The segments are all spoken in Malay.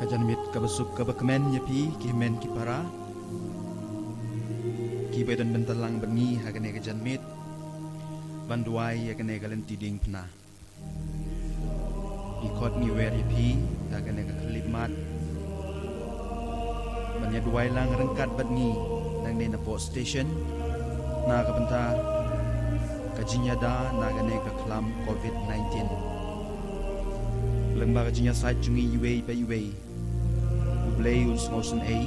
Janmit kabasuk kabakmen yapi kimen kipara kibedan bentalang bengi hagane ka janmit banduai hagane galen tiding pna ikot ni wer yapi hagane ka khlimat banya duai lang rengkat badngi nang ne na post station na ka benta kajinyada nagane ka klam covid-19 lembaga jinya site jungi UA pa UA Blay uns ngosen ay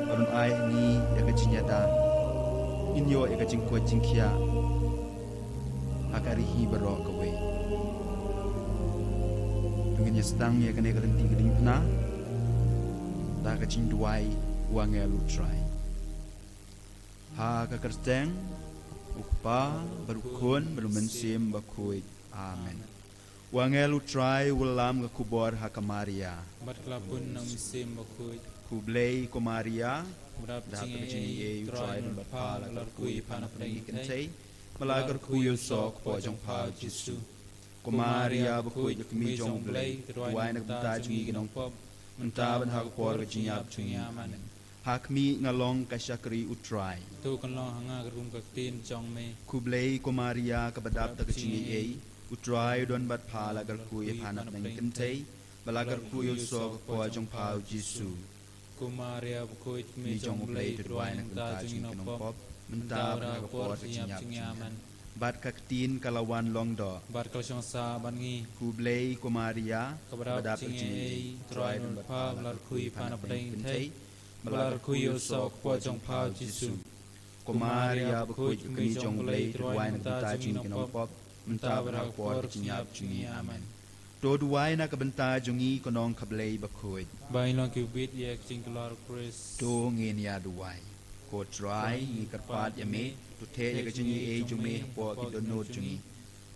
Arun ay ni eka jinyada Inyo eka jingkwa jingkya Akarihi baro kawe Tungin yastang ya kane kalenting kading pna Daka jingduay uangelu try Ha kakarsteng Ukpa barukun barumensim bakuy Amen Wangelu try ulam ke kubor hakamaria. Batlapun nam sim bakuy. Kublay kumaria. Murap Dapat cinge begini try dan berpala larkui panaprengi kentay. kentai. Malagar kuyu sok pojong pau jisu. Kumaria bakuy kemi jong blay. Tuai nak bentaj ngi ginong pop. Mentaban hakpor kejinyap cunyaman. Hakmi ngalong kasyakri utray. Tu kan long hanga gerum kaktin jong me. Kublay kumaria kabadap tak kecingi Utrai don bat pala gar kuy panap nang kentay balagar kuy so ko jong pau jisu Kumaria bakuy mi mi jong jong play blay tuai tuai nak nak ta bentaj jing ngi no pop pop. mentap Mentara nak por por senyap kecinyaman cinyaman. bat kaktin kalawan long do Bar kalsong sa bangi. kublay kumaria Kabarap badap cinge kecingi tuai don don bat pa pala lar kuy panap nang kentai. Balar kuy so ko jong pau jisu. kumaria bakuy kemi jong play tuai nak bentaj ngi pop mentap nak por kecinyaman cunyaman do duai nak benta jungi konong kablay bakuy Bain long kubit yak jing kelar Chris. do ngin ya duai ko try ni karpat yame to te ya jingi e jume po ki dono jungi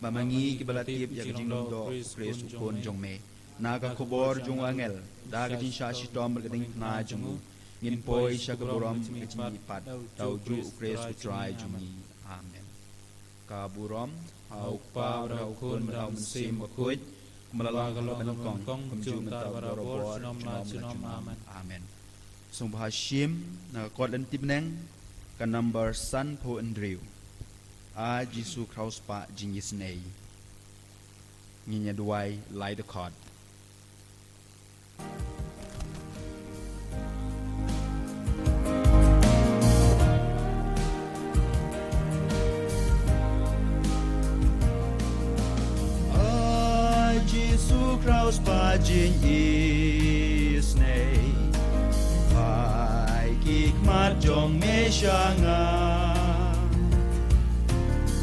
bamangi ki balatip ya jing long do kres ukon jongme naga khobor jung angel daga jin sha shi tom gading na jungu ngin poi sha kaburam ki jingi pat tau ju kres try jungi amen kaburam au pa rau kun rau sim bakuj Malala kalau kong kumjum ta barabor nom la chunom amen sung bahashim na kot lan tibneng ka number san po andrew a jisu kraus pa jingis nei nginya duai lai the cod Kraus pajin isnei Pai kik mat jong me shanga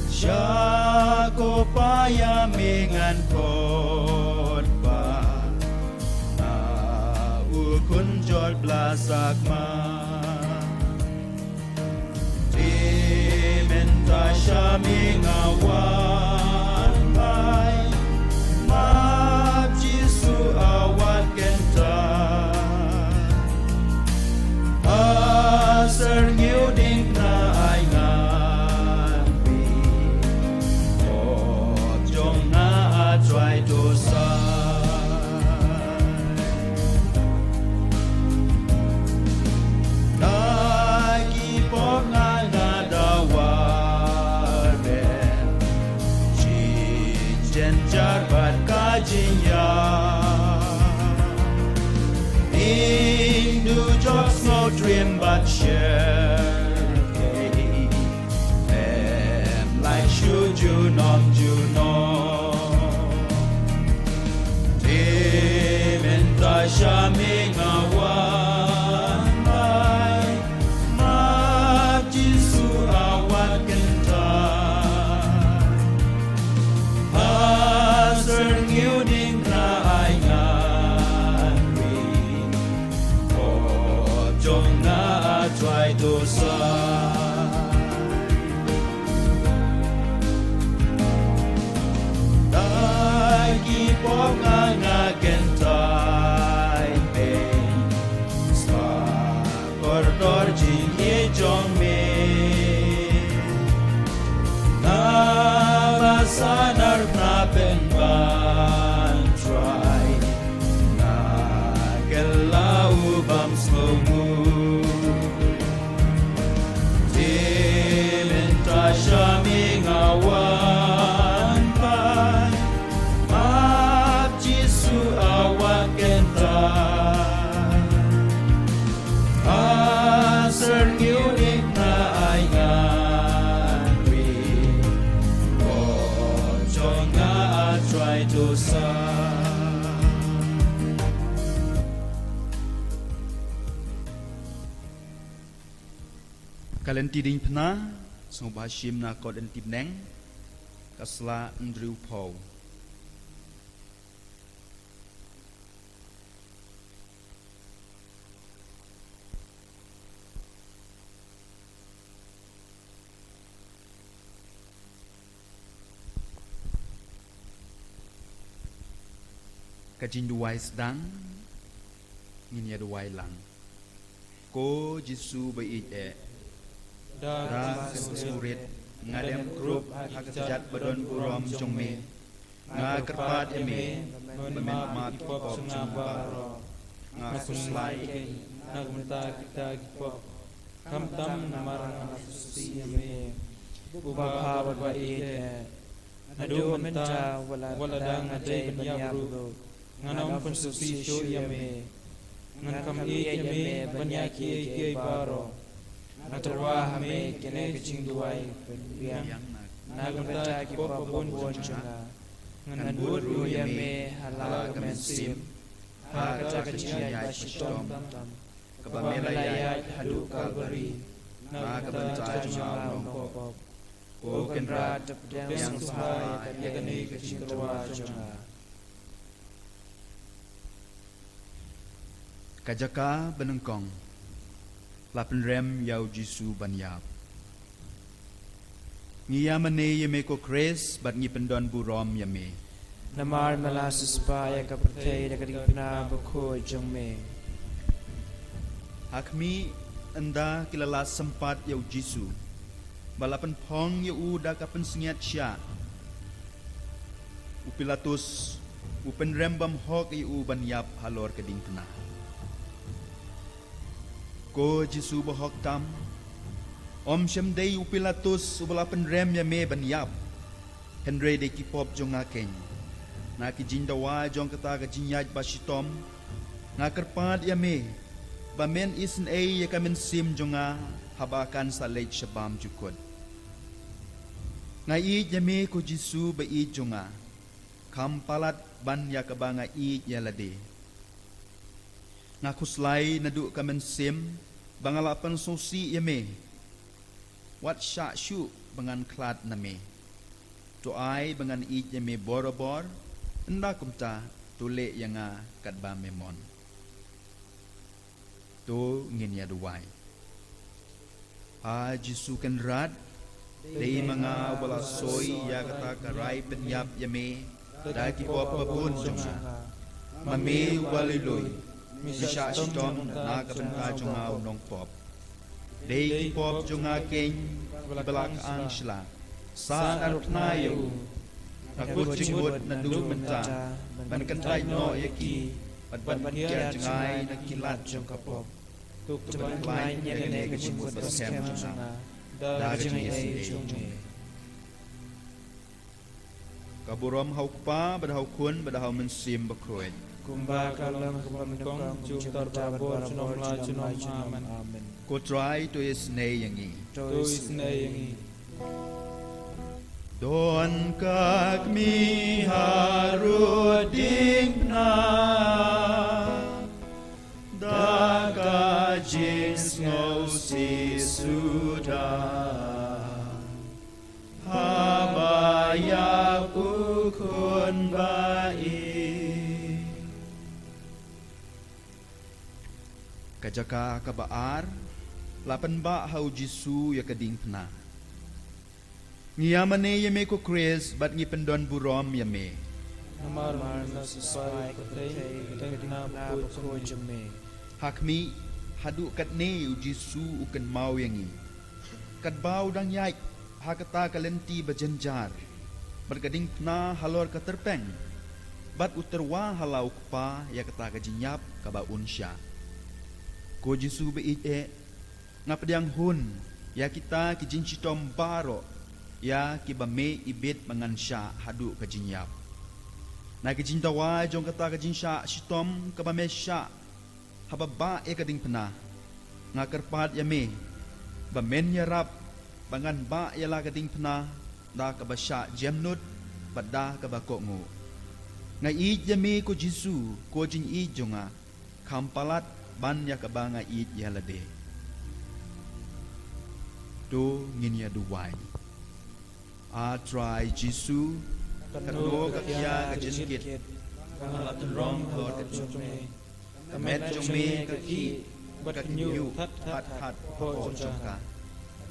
Shako paya mingan kot pa Na ukun jol blasak ma Timenta shamingawan pai awat kenta asar nguding na ay ngambi o jong na atray dosa nagipok nga nadawaren chichen jarbat kajinya Indu jokes no dream but share Em like shuju nom juno Tim in the shaming awan Mai Ma jisu awat kenta Hasar nguding na ay Jong na try to Dagi po nga gentai pe Sa kordor jing ye jong me Na basanar na penban try Na kalen tiding pna song bashim na kod en tibneng kasla Andrew Paul kajin duwai sedang nginya duwai lang ko Jisu bai da surit ngadem grup hakjat badon burom jongme nga kerpat eme memen mat pop sungabaro nga kuslai nagmenta kita gipop kamtam namarang asusi ame ubah wa ide adu menta wala dang ade banyabro nganam pun susi sho yame ngan kam yame banyaki ye baro Natarwa hame kene kecing duai pendiam nagmenta ki pop bon chunga ngan buru yame halal kemensim ha kata kecing ya shitom kebamelaya hadu kalbari nagmenta chunga pop o kenra yang suhai kene kecing duai chunga kajaka benengkong lapan rem yau Jisu banyap ngiya mane yame ko kres bat ngi pendon burom yame namar malasus pa ya kapertay da kadipna bako jongme hakmi anda kilala sempat yau Jisu balapan pong yau da kapen singiat sya upilatus upen rem bam hok yau banyap halor keding pena ko Jisu bohok tam om shem dei upilatus ubalapan rem ya me banyap Henry de kipop jong akeng na ki jindawa jong kata ka jinyaj basitom na kerpat ya me bamen isen ya kamen sim jonga habakan sa late shabam jukod ngai ya me ko Jisu ba i jonga kampalat ban ya kabanga i ya lade ngakuslai nadu kamen sim bangalapan sosi yame wat sya syu bangan klat name to ai bangan i yame borobor enda kumta tule yanga kadba memon to ngin ya duwai ha Jisu kan rad dei mga wala soy ya kata karai penyap yame dagi pop babun jonga mame waliloy Misha shitom na kabenta jonga unong pop Dei pop jonga keng belak ang shla Sa arut na yu Nakut jingwot na dumenta Ban kantay no yaki At ban kia jangay nakilat jong kapop tuk ceban lain ya kene kecingkut baskem jonga da jengay jongme Kaburom haukpa badahau kun badahau mensim bakroy kumba kalam kumbang jung tarbabor chunom la chunom amen Ko try to is nay yangi to isne yangi Don kak mi haruding na Daga jings ngo si suda Habaya ukun bai Kajaka kabaar lapan ba hau Jisu ya kading pena ngiyamane yame ko kres bat ngi pendon burom yame namar na suspai katay tengna bako jongme hakmi hadu katne u Jisu ukan mau yangi kadbau dang yai hakata kalenti bajanjar berkading pena halor katerpeng bat uterwa halau kpa ya kata kajinyap kaba unsya ko Jisu be ngapadiang hun ya kita kijin citom baro ya kibame ibit mangansya hadu kajinyap na kijin tawa jong kata kajin sya citom kabame sya hababa kading pena ngakerpat yame bamen yarap bangan ba yala kading pena da kabasya jemnut badda kabako ngo ngai yame ko Jisu ko jin i jonga kampalat ban ya kabanga it yalade do nginia duwai a try Jisu kano kakya kajinskit kalat rong hot kajome kamet jome kaki bat nyu hat po jongka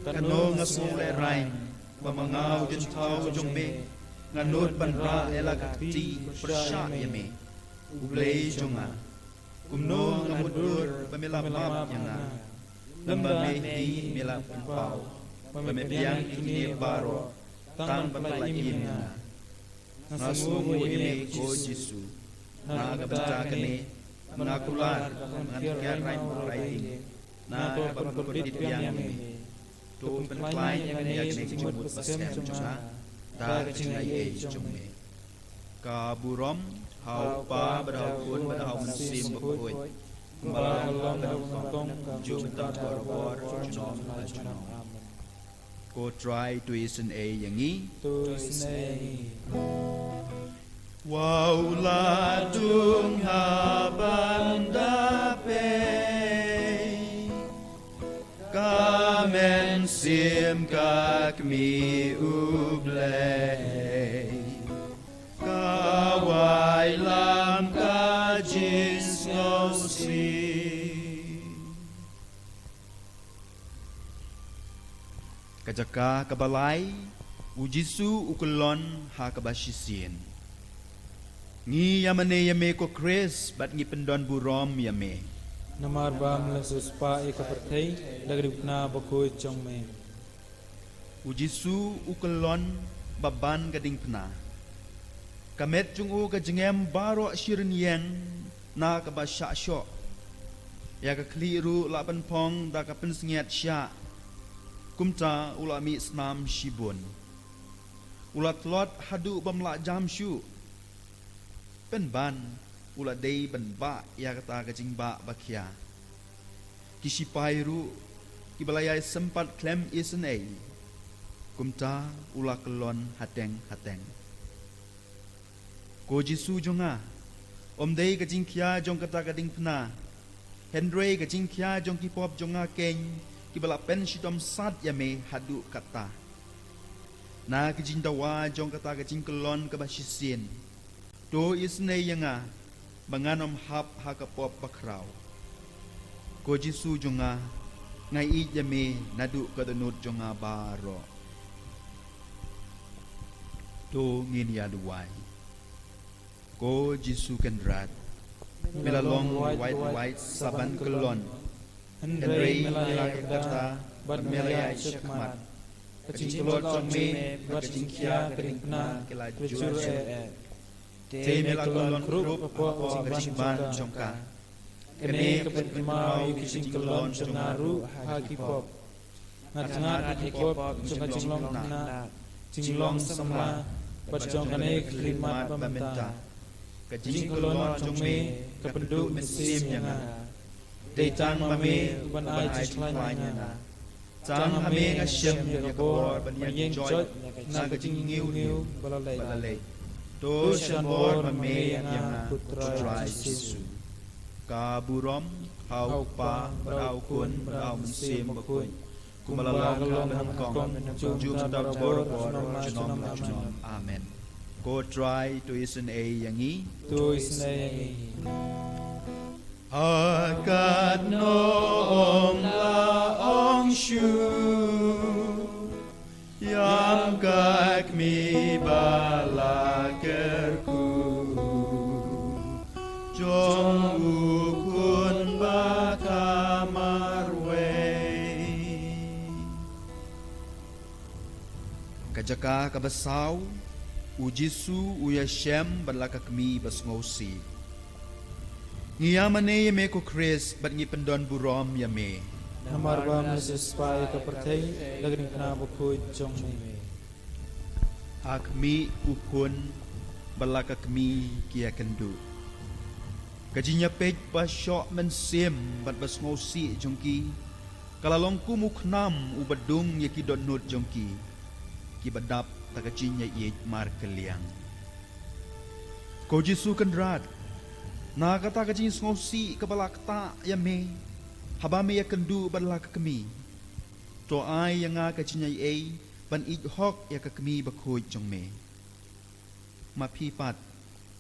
kano ngasung le rain pamangau jin thau jongme nganut banra ela kakti persya yame ublei jonga kumno ngamudur pamela map yana lamba mehi mela pau pamepiang kini baro tang pamelakin na nasumu ime ko Jisu nagabta kani mengakular mengakian rain na pagpapudit piang ime to penklain yang yak nek jumut pasem jonga ta kachingai e jongme ka burom hau pa badau kun badau mensim bokoi malang tong jum ta bor junom junom ko try to isen a yangi tu isne wow la dung ha banda pe kamen sim kak mi ublei kawai lam ka jins ngosi kajaka kabalai ujisu ukulon ha kabashisien ngi yamane yame ko Chris bat ngi pendon burom yame namar bam la suspa ekaperthai lagripna bako chongme ujisu ukulon baban gading pna kamet jungu ka jengem baro shirin yang na ka ba sha sho ya ka kliru la ban pong da ka pen sngiat sha kumta ulami snam shibun ulat lot hadu bamla jamshu pen ban ulat dei ban ba ya kata ka jing ba bakhya kisipairu kibalayai sempat klem isnei kumta ula kelon hateng ko Jisu jonga omdei ka jingkhia jong kata gading pna Henry ka jingkhia jong kipop jonga keng kibala pen shitom sat yame hadu kata na ka jindawa jong kata ka jingkelon ka bashisin to isne yanga banganom hap ha ka pop bakrau ko Jisu jonga ngai i yame nadu ka danut jonga baro to ngin ya duwai ko Jisu kendrat melalong white saban kelon Henry melak kata bat melayai syakmat kacing kelot jome kacing kia kering pena kecur te melak kelon krup apa kacing ban jongka kene kepet mau kacing kelon jongaru hakipop ngat hakipop jonga jinglong na jinglong semla Pajong kane klimat pementa kajing kelon jongme kependuk mesim yang Daytang mame ban ai ciclanya na Tang hame ngasyam ya kabor ban yang jot na kajing ngiu balalay To shan bor mame yang putra Yesu Kaburom hau pa badau kun badau mesim bakun Kumalalong hangkong jum tar bor junom amen ko try to isen a yangi tu isne Akat no om la ong shu Yam kak mi balakerku Jong ukun bakamarwe Kajaka kabasaw Ujisu uyashem balakakmi basngausi Ngiyamane yame ko Chris bat ngi pendon burom yame namar bam sespai kaperthai lagring na bako chongme Akmi ukun balakakmi kia kendu Kajinya pej pa syok mensim bat basngausi jongki Kalalongku muknam ubadung yaki donut jongki Kibadap takacinya ye mar keliang Ko Jisu kendrat na kata kacing ngosi kepala kata yame habame ya kendu badlah kemi to ai yang nga ka chinyai ei ban ik hok ya ka kmi ba khoi jong me ma phi pat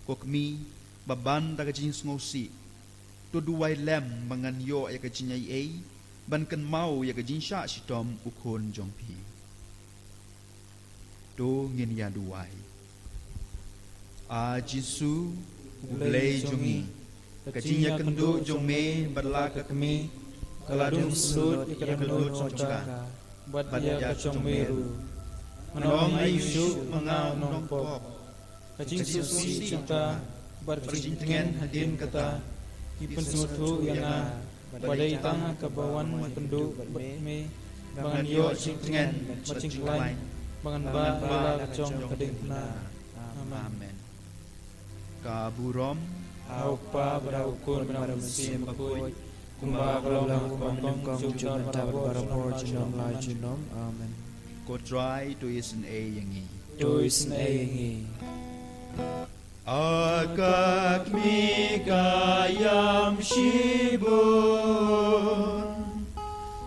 ko kmi ba ban da ka jing sngo si to duwai lem mangan yo ya ka chinyai ei ban kan mau ya ka jing sha si tom u khon jong phi to ngin ya duwai a jisu blei jongi ka jing ya kendu jong me barla ka kmi kaladung sud ikadut sonca bat dia kacong meru menong ayu mengau nong pop kacing susi cinta berjintengan hadin kata ipun sutu yang badai tang kebawan penduk me bangan yo cintengan macing lain bangan bala kacong kading na amen kaburom au pa beraukun benar mesin bakoi kumba kalong kumbang jumjar barapor jinom lai jinom amen ko try to is an a yangi to is an yangi akak mi kayam shibun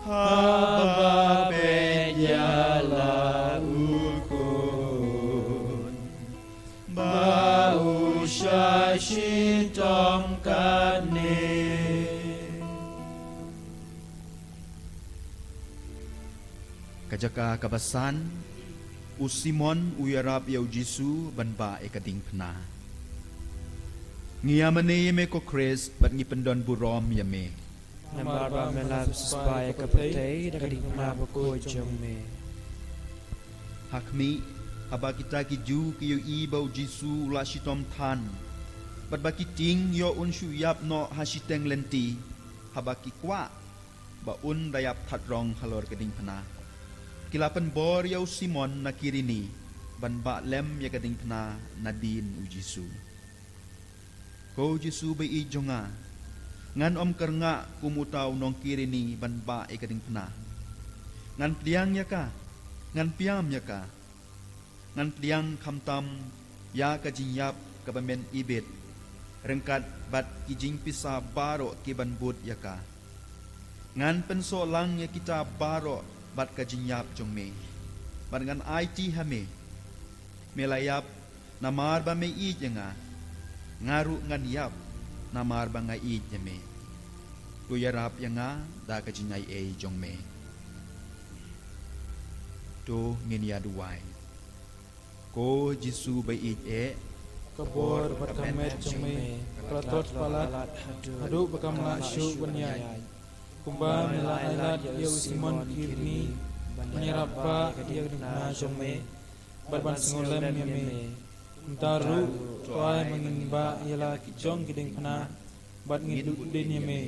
haba benyala ukun bau shashitong kane kajaka kabasan usimon uyarap yau jisu banba ekading pna ngiyamane me ko kres bat ngi pendon burom yame nambar ba melab spaya kapatay kading na bakoi jong me hakmi aba kita ki ju ki yo ibau jisu la shitom than bat ba ki ting yo un shu yap no hasiteng lenti haba ki kwa ba un dayap thatrong halor kading pna kilapan bor yaw Simon na kirini banba lem ya kading pna nadin u Jisu ko Jisu bay ijonga ngan om karnga kumutaw nong kirini banba kading pna ngan pliang ya ka ngan piam ya ka ngan pliang kamtam ya ka jinyap ka bamen ibet rengkat bat kijing pisa baro ki banbut ya ka ngan penso lang ya kita baro bat ka jinyap jong me bat ngan IT hame melayap namar ba me i jenga ngaru ngan yap namar ba nga i jeme ku yarap yanga da ka jinyai e jong me to ngin ya duwai ko Jisu ba i e kabor berkamet jong me kratot palat hadu bekam na syu benyai kumba melailat ya Simon kirni menyerapa dia kena jome barban sengolem yame untaru toai mengimba ialah kijong kiding pena bat ngiduk din yame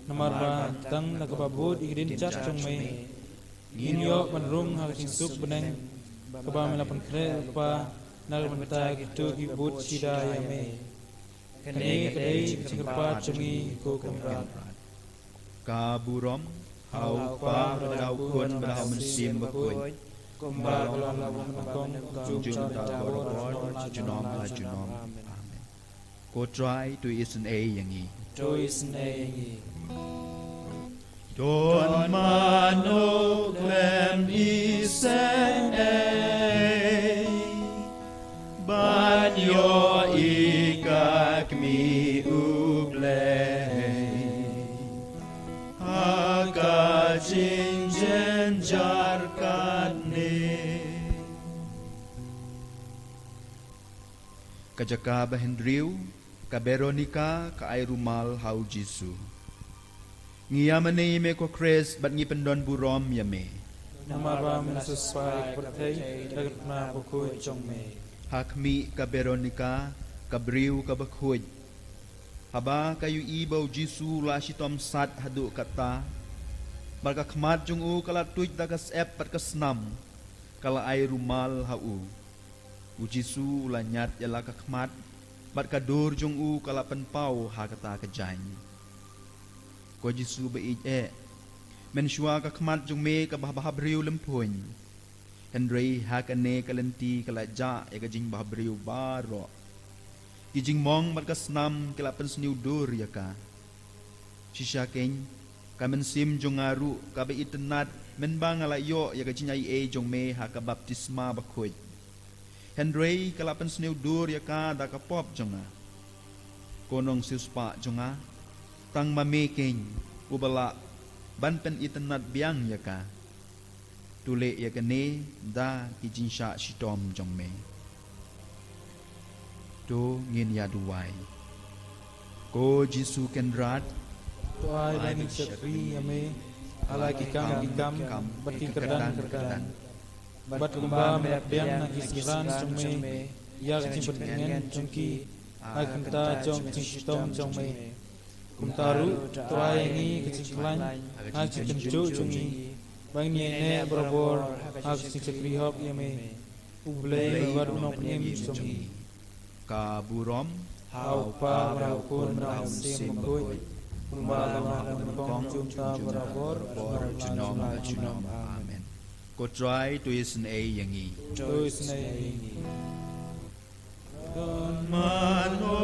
namar ba tang nakababud ikidin cak jome nginyo penrung hal sinsuk beneng kaba melapan kre pa nal mentai gitu ibut sida yame kene kedai cepat jemi ko kemrat kaburom hau pa berdau kun berdau mensim bakoi kumba kalong kong jum ta borobor junom la junom amen ko try to is an a yangi to is an yangi don mano klem is an a banyo ikak mi uble Jinjen jarkane kajaka bahendriu ka Veronica ka ay rumal hau Jisu ngiyamane me ko kres bat ngi pendon burom yame namara menasuspai pertai dagat na buku jong me hakmi ka Veronica ka briu ka bakhuj haba kayu ibaw Jisu la shitom sat hadu kata Barka khmat jung u kala tuj dagas ep pat kasnam kala ai rumal hau u Jisu la nyat yala ka khmat bat ka dur jung u kala penpau ha kata ka jany ko Jisu ba e men shwa ka khmat jung me ka bahab riu lempoin Henry ha ka ne kalenti kala ja e ka jing bahab riu baro kijing mong bat kasnam kala pensniu dur ya ka shisha keng kamen sim jongaru kabe itenat men bang ala yo ya ka jinyai e jong me ha ka baptisma ba khoi Henry kalapan sneu dur ya ka da ka pop jonga konong siuspa jonga tang mame king ubala ban pen itanat biang ya ka tule ya ka ne da ki jinsha shitom jong me to ngin ya duai ko jisu ken rat Tuai dan Syakri Yame Ala kikam Bati kerdan Bat kumba Biang nagi siran Jome Ya kecing pertingen Jongki Akan ta jong kecing shitom Jome Kumtaru Tuai ini kecing kelan Kecing kencu Jongi Bang niene berabor Kecing Syakri hop Yame Ublay Babar unong penyem Jongi ka burom Hau pa Berau kun Berau sim Mengkuy Kumbalang kong junta berabor junom junom amen ko try to is an a yangi Tuis na ini mano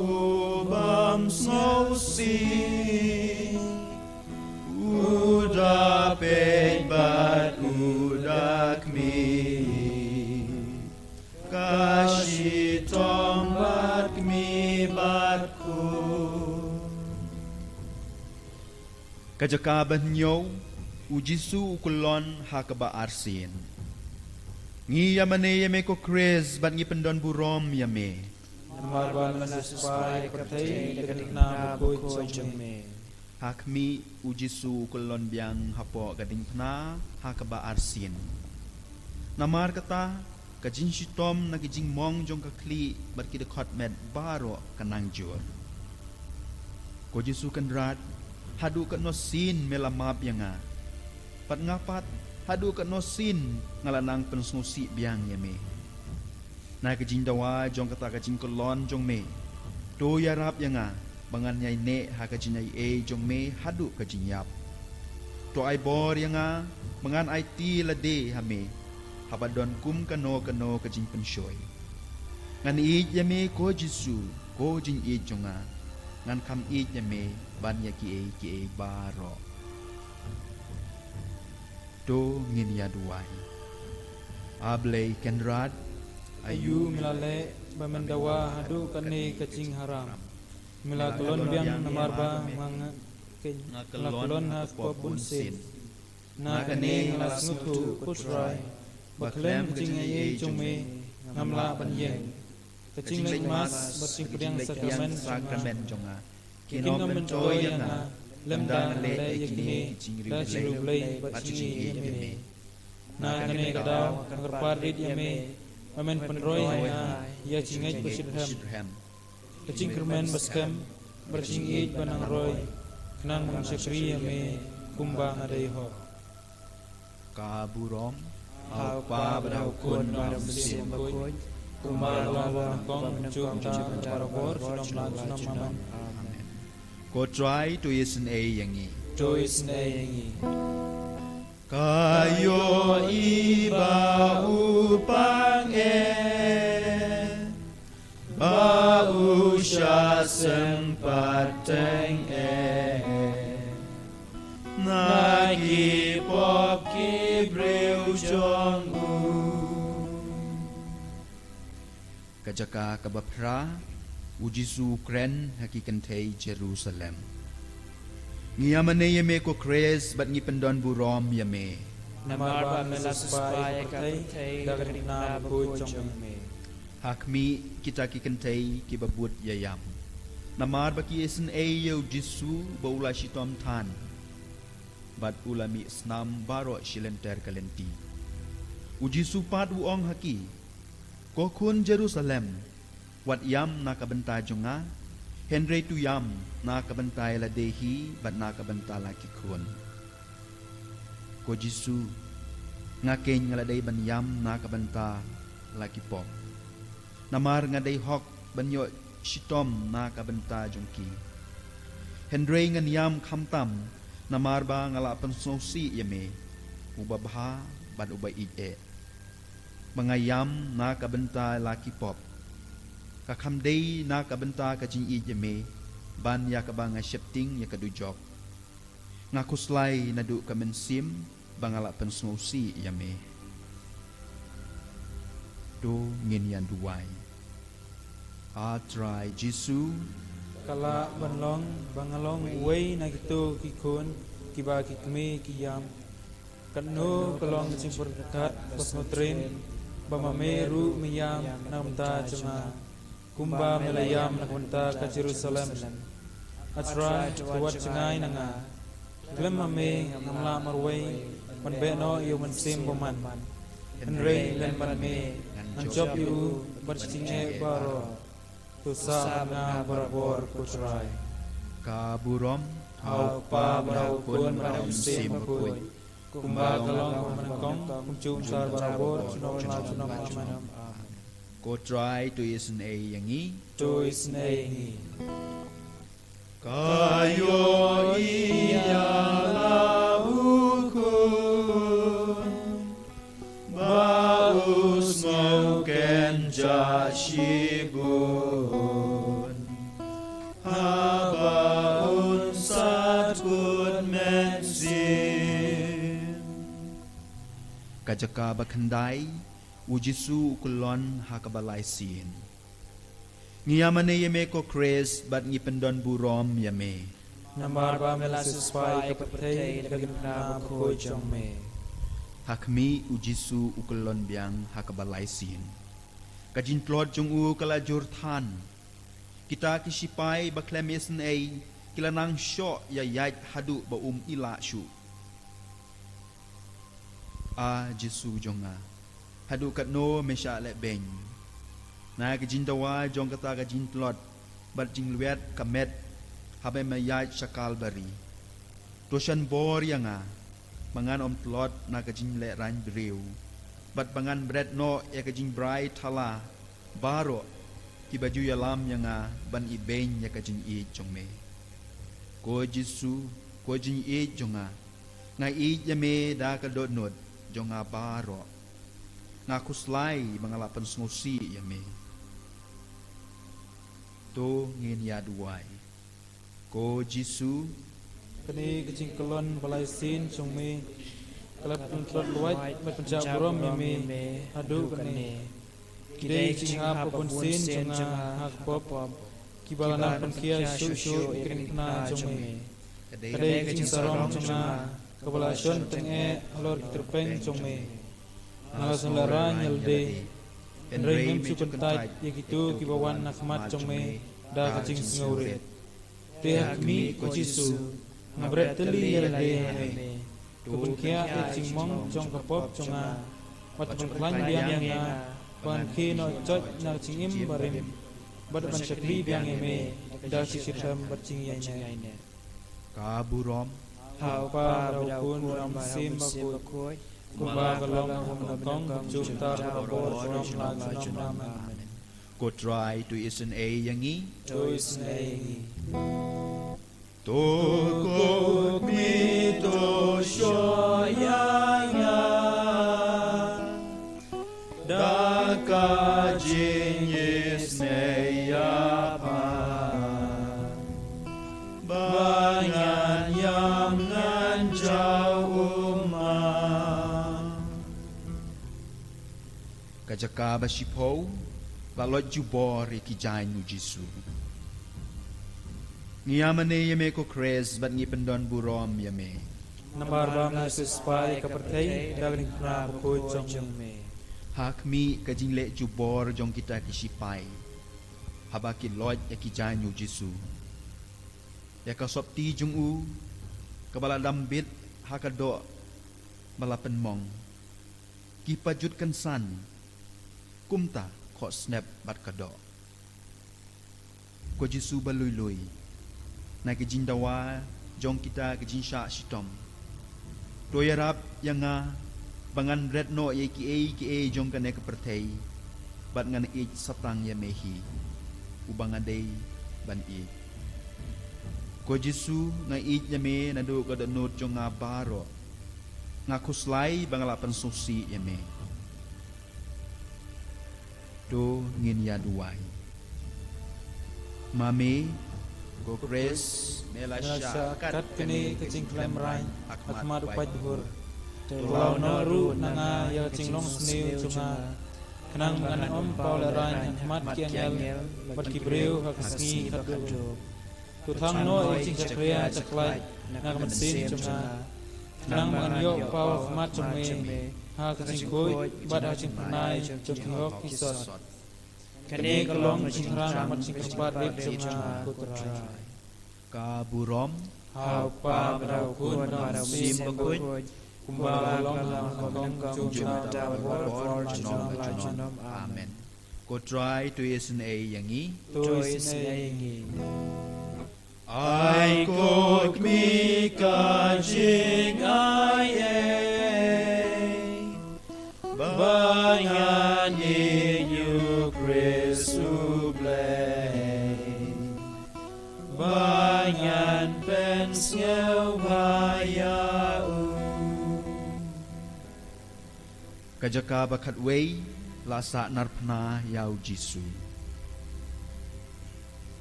ubam snow si uda pe bat udak mi kashi tom bat mi bat ku Kajaka banyo ujisu ukulon hakaba arsin ngi yamane yame ko kres bat ngi pendon burom yame Namarban manaspai Katai dekat na Bukoy Jome hakmi ujisu ukulon biang hapo gading pna hakaba arsin namar kata kajin shitom nagijing mong jong kakli bat ki dekot med baro kanang jur ko jisu kanrat hadu kat nosin melamap yanga pat ngapat hadu kat nosin ngalanang pensngusi biang yame na kajing dawa jong kata kajing kolon jong me to yarap yanga bangan nyai ne ha kajing nyai e jong me hadu kajing yap to ai bor yanga bangan ai ti lade hame habadon kum kano kajing penshoy ngan i yame ko jisu ko jing i jonga ngan kam i yame ban ya ki e baro to ngin ya duai ablay kenrad Ayu milale Bamendawa hadu kane kacing haram Mila kelon biang namarba Manga kelon hakwa pun sin Na kane ngalas ngutu kutrai Baklem kacing aye jome Ngamla panyeng Kacing lek mas Bersing pedang sakramen jonga Kinom mencoy yana Lemdang le yakini Da sirublay Bacini yame Na kane kadaw Ngerparit yame Mamen penroy yana Ya cingay besidham Kacing kermen baskem Bersingit banang roy Kenang Syakri yame Kumbang aday ho kaburom Hau pa berau kun Nara besim bakoy Kumbang lawa Kong mencum ta Parabor Sunam lag sunam aman ko try to is an a yangi Joyce na yangi kayo iba upang bau siya sempateng nagipop kibreu jong kajaka kabapra ujisu kren hakikantay Jerusalem ngiyamane yame ko kres bat ngipendon burom yame Namarba melaspai Katay Dagat na Bukoy Jome hakmi kita kikantay kibabut yayam namar baki isen ayo jisu baula shitom tan bat ulami snam baro shilenter kalenti ujisu pat uong haki kokun Jerusalem wat yam nakabenta jonga Henry tu yam nakabenta la dehi bat nakabenta la kikun ko jisu ngaken ngaladay ban yam nakabenta la kipop namar ngaday hok banyo shitom nakabenta jongki Henry ngan yam khamtam namar ba ngala pansosi yame ubabha bat ubay ije mangayam nakabenta la kipop kakamday nakabenta kajing ijeme ban yakabang shifting yakadujok ngakuslay nadu kamensim bangala pensnosi yame do ngin yan duwai a try Jesu kala banlong bangalong way na kito kikon kiba kikme kiyam kanu kalong simpur dekat kosmotrin bamameru miyam namta cuma kumba melayam nakunta ke Jerusalem atra tuwat cengai nanga klem mame ngamla marway manbeno yu mansim boman enre len panme anjop yu bercinge baro tusa na barbor kutrai kaburom au pa barau pun barau sim pun kumba kalong manakong kumcum sar barabor chunom ma chunom amanam ko try to is an a yangi tu isnei kayo iyala ukun baus ngoken jashibun habaun satun mensin kajaka bakhandai ujisu ukulon hakabalai sin ngiyamane yeme ko kres bat ngipendon burom yame nambar ba melasus pai kapatay gagna ko jome hakmi ujisu ukulon biang hakabalai sin kajin plot jong u kala jurthan kita kisipai baklemesen ai kilanang sho ya yait hadu ba ila shu a jisu jonga hadu kat no mesha le beng na kajin dawa jong kata kajin plot bat jing luet kamet habe ma yait shakal bari toshan bor yanga mangan om plot na kajin le ran breu bat bangan bread no ya kajin brai thala baro ki baju yalam yanga ban i ben ya kajin i chongme ko jisu ko jin i jonga ngai i yame da ka dot not jonga baro nga kuslai mangalapan sngosi yame to ngin ya duai ko jisu kani kecing kelon balai sin chongme kalap plot luat penjak burom yame adu kani kidai cing apa pun sin jonga hak pop kibalana penkia shu ikna chongme kadai kecing sarong jonga kabalason tenge alor terpeng chongme nalasang lara nyelde enrei mem sukuntai yakitu kibawan nakmat chongme da kecing ngure teh mi ko Jisu ngabret teli yelde kebenkia kecing mong chong kapop chonga wat pengklan biang na pan kino chot na cingim barim bad pan syakli biang eme da sisiram bercing yanya kaburom hau pa raupun ram sim bakoi kumba kalong kumnakong kumjumtar barabor from lajunam naman ko try to is an a yangi to isnei to ko mi to shoyanga da ka jin yes meya pa banyan yam ngan jau ma kajaka basipo balot jubor ikijay nu Jisu ngiyamane yame ko kres bat ngipendon burom yame nambar bam nasus pai kapertai daging na bakoi chongme hakmi kajingle jubor jong kita kisipai habaki loj ikijay nu Jisu ya kasopti jung u kabala dambit hakado balapen mong kipajutkan san kumta ko snap bat kado ko Jisu balui-lui na kejin dawa jong kita kejin sha sitom toyarap yanga bangan red no ye ki jong kane kepertei bat ngan e satang ya mehi ubangade ban e ko Jisu nga i yame nadu ka danot jong nga baro nga kuslai bangalapan susi yame do ngin ya duai mami go kres melasya kat kini kecing klam rai akmat upat duhur Tulau no ru nanga ya cinglong sniu cunga kenang mengan om paul ran mat kiangel bat kibreu hakasngi kadro tuthang no cing chakria chaklai nak matsin cunga kenang mengan yo paul mat cume ha kacing koi bat ha cing panai cing hok kisot kene kalong cing ran mat cing kebat rip cunga kutrai Kaburom hau pa brau kun brau sim bakut Kumbala long jumpa dapat junom Amen. Ko try to isen a yangi. I cook me kajing banyan you Christu blay banyan pensel bayau Kajaka bakat way lasa narpna yau jisu.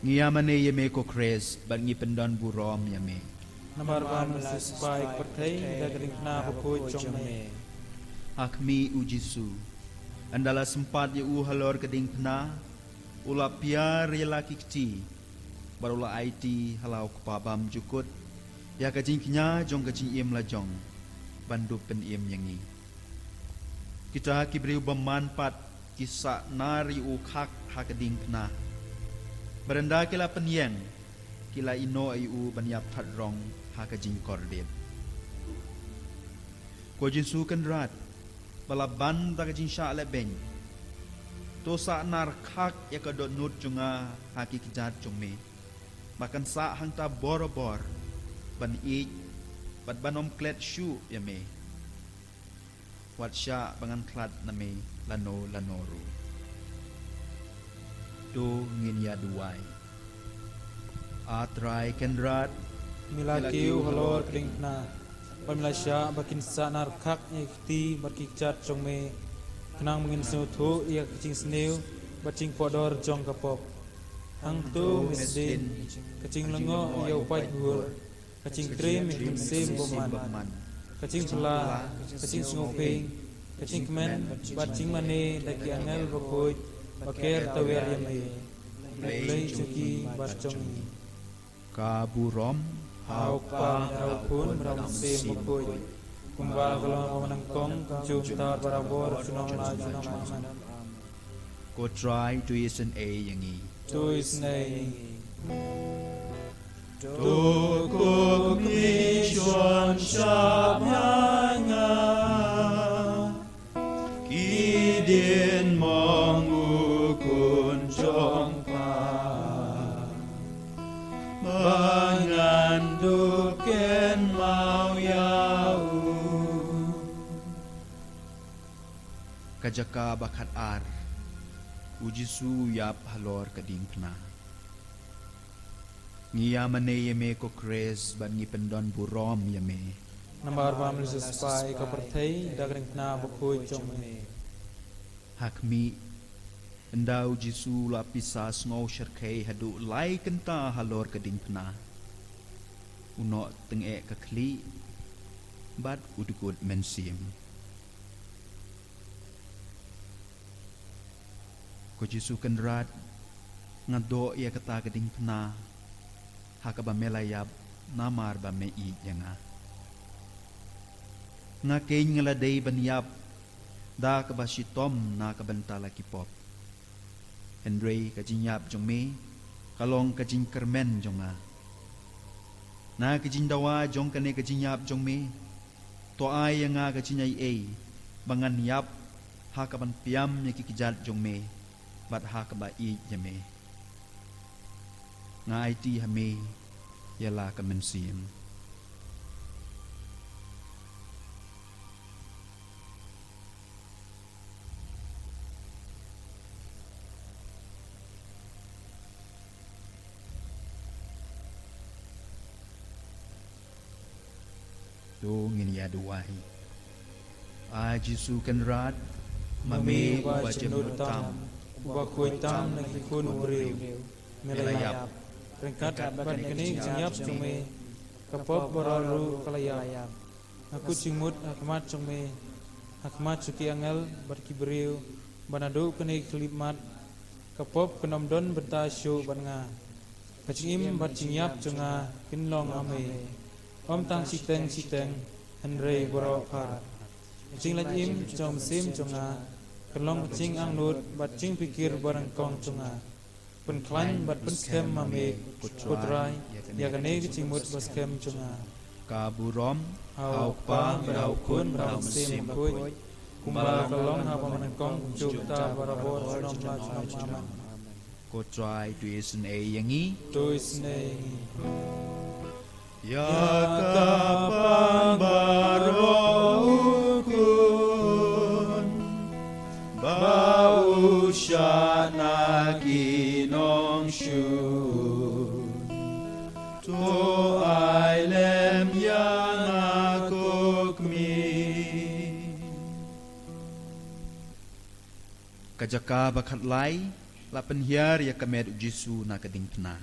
Ngiyamane yeme ko kres ban ngi pendan burom yame. Namar ban sespai pertai dagring na bukoi jongme. Akmi u jisu. Andala sempat ye u halor keding pna ula piar yelaki kecil. Barula IT halau kepabam jukut. Ya kajing kinya jong kajing iem lajong. Bandu pen iem yangi. Kita kibriu bermanfaat kisah nari ukak hakading pena. Berenda kila penyeng kila ino ayu banyap thadrong hakajing kordit. Ko jinsu kenrat balaban takajing sya lebeng. To sa nar khak yakadot nut junga haki kijat jungme. Makan sa hangta borobor ban ik bat banom klet shu yame. Watsya bangan klat name lanoru. Do nginya duai. Atrai kendrat Milakiu halor kringna. Pamilasya bakin sanar kak ikti berkicat jongme. Kenang mengin senuthu ia kecing seniu bacing podor jong kapop. Hang tu misdin kecing lengo ia upai hur. Kecing trim ikin sim boman. Kacing pula, kacing sunguping, kacing kemen, bacing mane, daki angel bokoi, baker tawer yame, lei cuki barcongi. Kaburom Hau pa hau pun beramse bokoi, kumbal kolong kawanangkong, cum tar barabor, sunong la junong aman. Ko try to isen a yangi. Tuis nei. Tukuk mission syabhanga Kidin mongukun jongpa Bangan duken mau yau Kajaka bakat ar Ujisu yap halor kading pena Ngiyamane yame ko kres ban ngi pendon burom yame. Nambar pamil sespai kapertai dagring na bokoi jongme. Hakmi endau jisu lapisa ngau syarkai hadu lai kenta halor keding pena. Uno tenge kakli bat udukut mensim. Ko jisu kendrat ngado ia kata keding pena. Hakaba melayab namar ba mei yanga ngakein ngaladei banyap da ka ba sitom na ka bantala kipop Henry kajinyap jongme kalong kajing kermen jonga na kajing dawa jong kane kajinyap jongme to ay nga kajinyai ei bangan yap hakaban piam yakikijat jongme bat hakaba i yame nga IT hame yala kamensim do ngin ya duai a jisu kenrat mame wa wa cenutam wa kuitam nakikun uriu melayap ringkat ban kini jingap jongme kapop bararu kalayap aku cingmut hakmat jong me hakmat suki angel berkibriu banadu kene klimat kapop kenom don benta syu banga kacim bercingyap jonga kinlong ame om tang siteng henry borokar cing lajim jom sim jonga kelong cing angnut bat cing pikir barang kong jonga pen klan bat pen skem mame kutrai ya kene cingmut baskem jonga Kaburom hau pa berau kun berau sim kuy kumbala kelong ha pamanengkong jukta barabor nom la nom aman ko try tu isen a yangi tuis ne ya kapang barokun bau shana kinong shu to ailem yana kokmi kajaka bakat lai la penhiar ya kamet Jesu na kading pna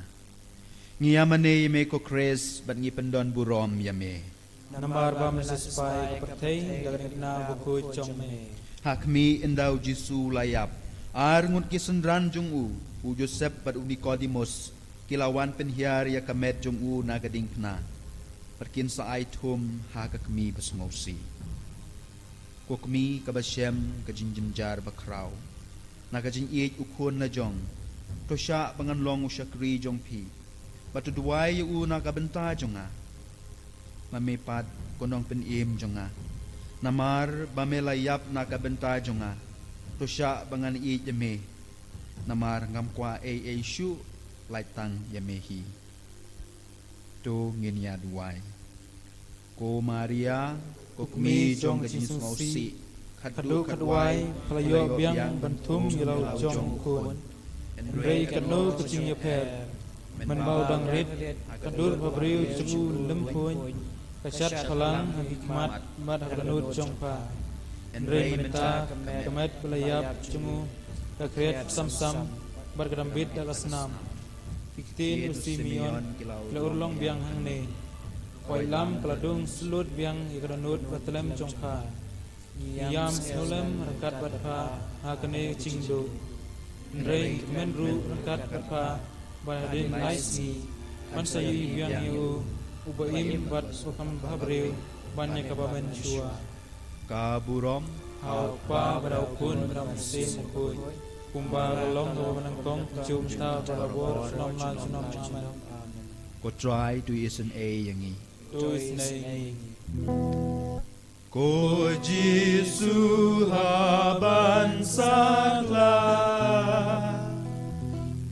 ngiyamane yame ko kres bat ngi pendon burom yame nambar bam sespai kepertei daganna buku jongme hakmi endau Jesu layap ar ngut kisendran jung u Joseph bat Nicodemus kilawan penhiar ya kamet jung u na kading pna perkin sa ai thum ha kakmi basngausi kokmi kabashem kajinjinjar bakrau nakajin iej ukun na jong tosya panganlong usyakri jong pi batuduay u nakabenta jonga mamepad konong penim jonga namar bamelayap nakabenta jonga tosya pangan iej yame namar ngamkwa shu laitang yamehi to nginya duay ko Maria kokmi jong kajin smausi kadu kadwai pelayo biang bentum ilau jong kun rei kanu kucing yapet menbau dang red kadur babriu jemu lempun kasat khalang hikmat mad hakanud jong pa rei minta kemet pelayap jemu kakret sam berkedambit dalasnam fiktin usimion laurlong biang hangne Wailam keladung selut biang ikranut batelem jong pa Yam solem rekat badpa hakane cingdo Ndrei menru rekat badpa Bahadin laisi Mansayu biang yu Ubaim bad sokam bahabreu Banyak kabamen syua Kaburom Hau pa badau kun badau musim kuy Kumba lolong kawa menangkong Cium ta barabor Sunom la sunom aman ko try to isen a yangi Tuis nei Ko Jesu haban sakla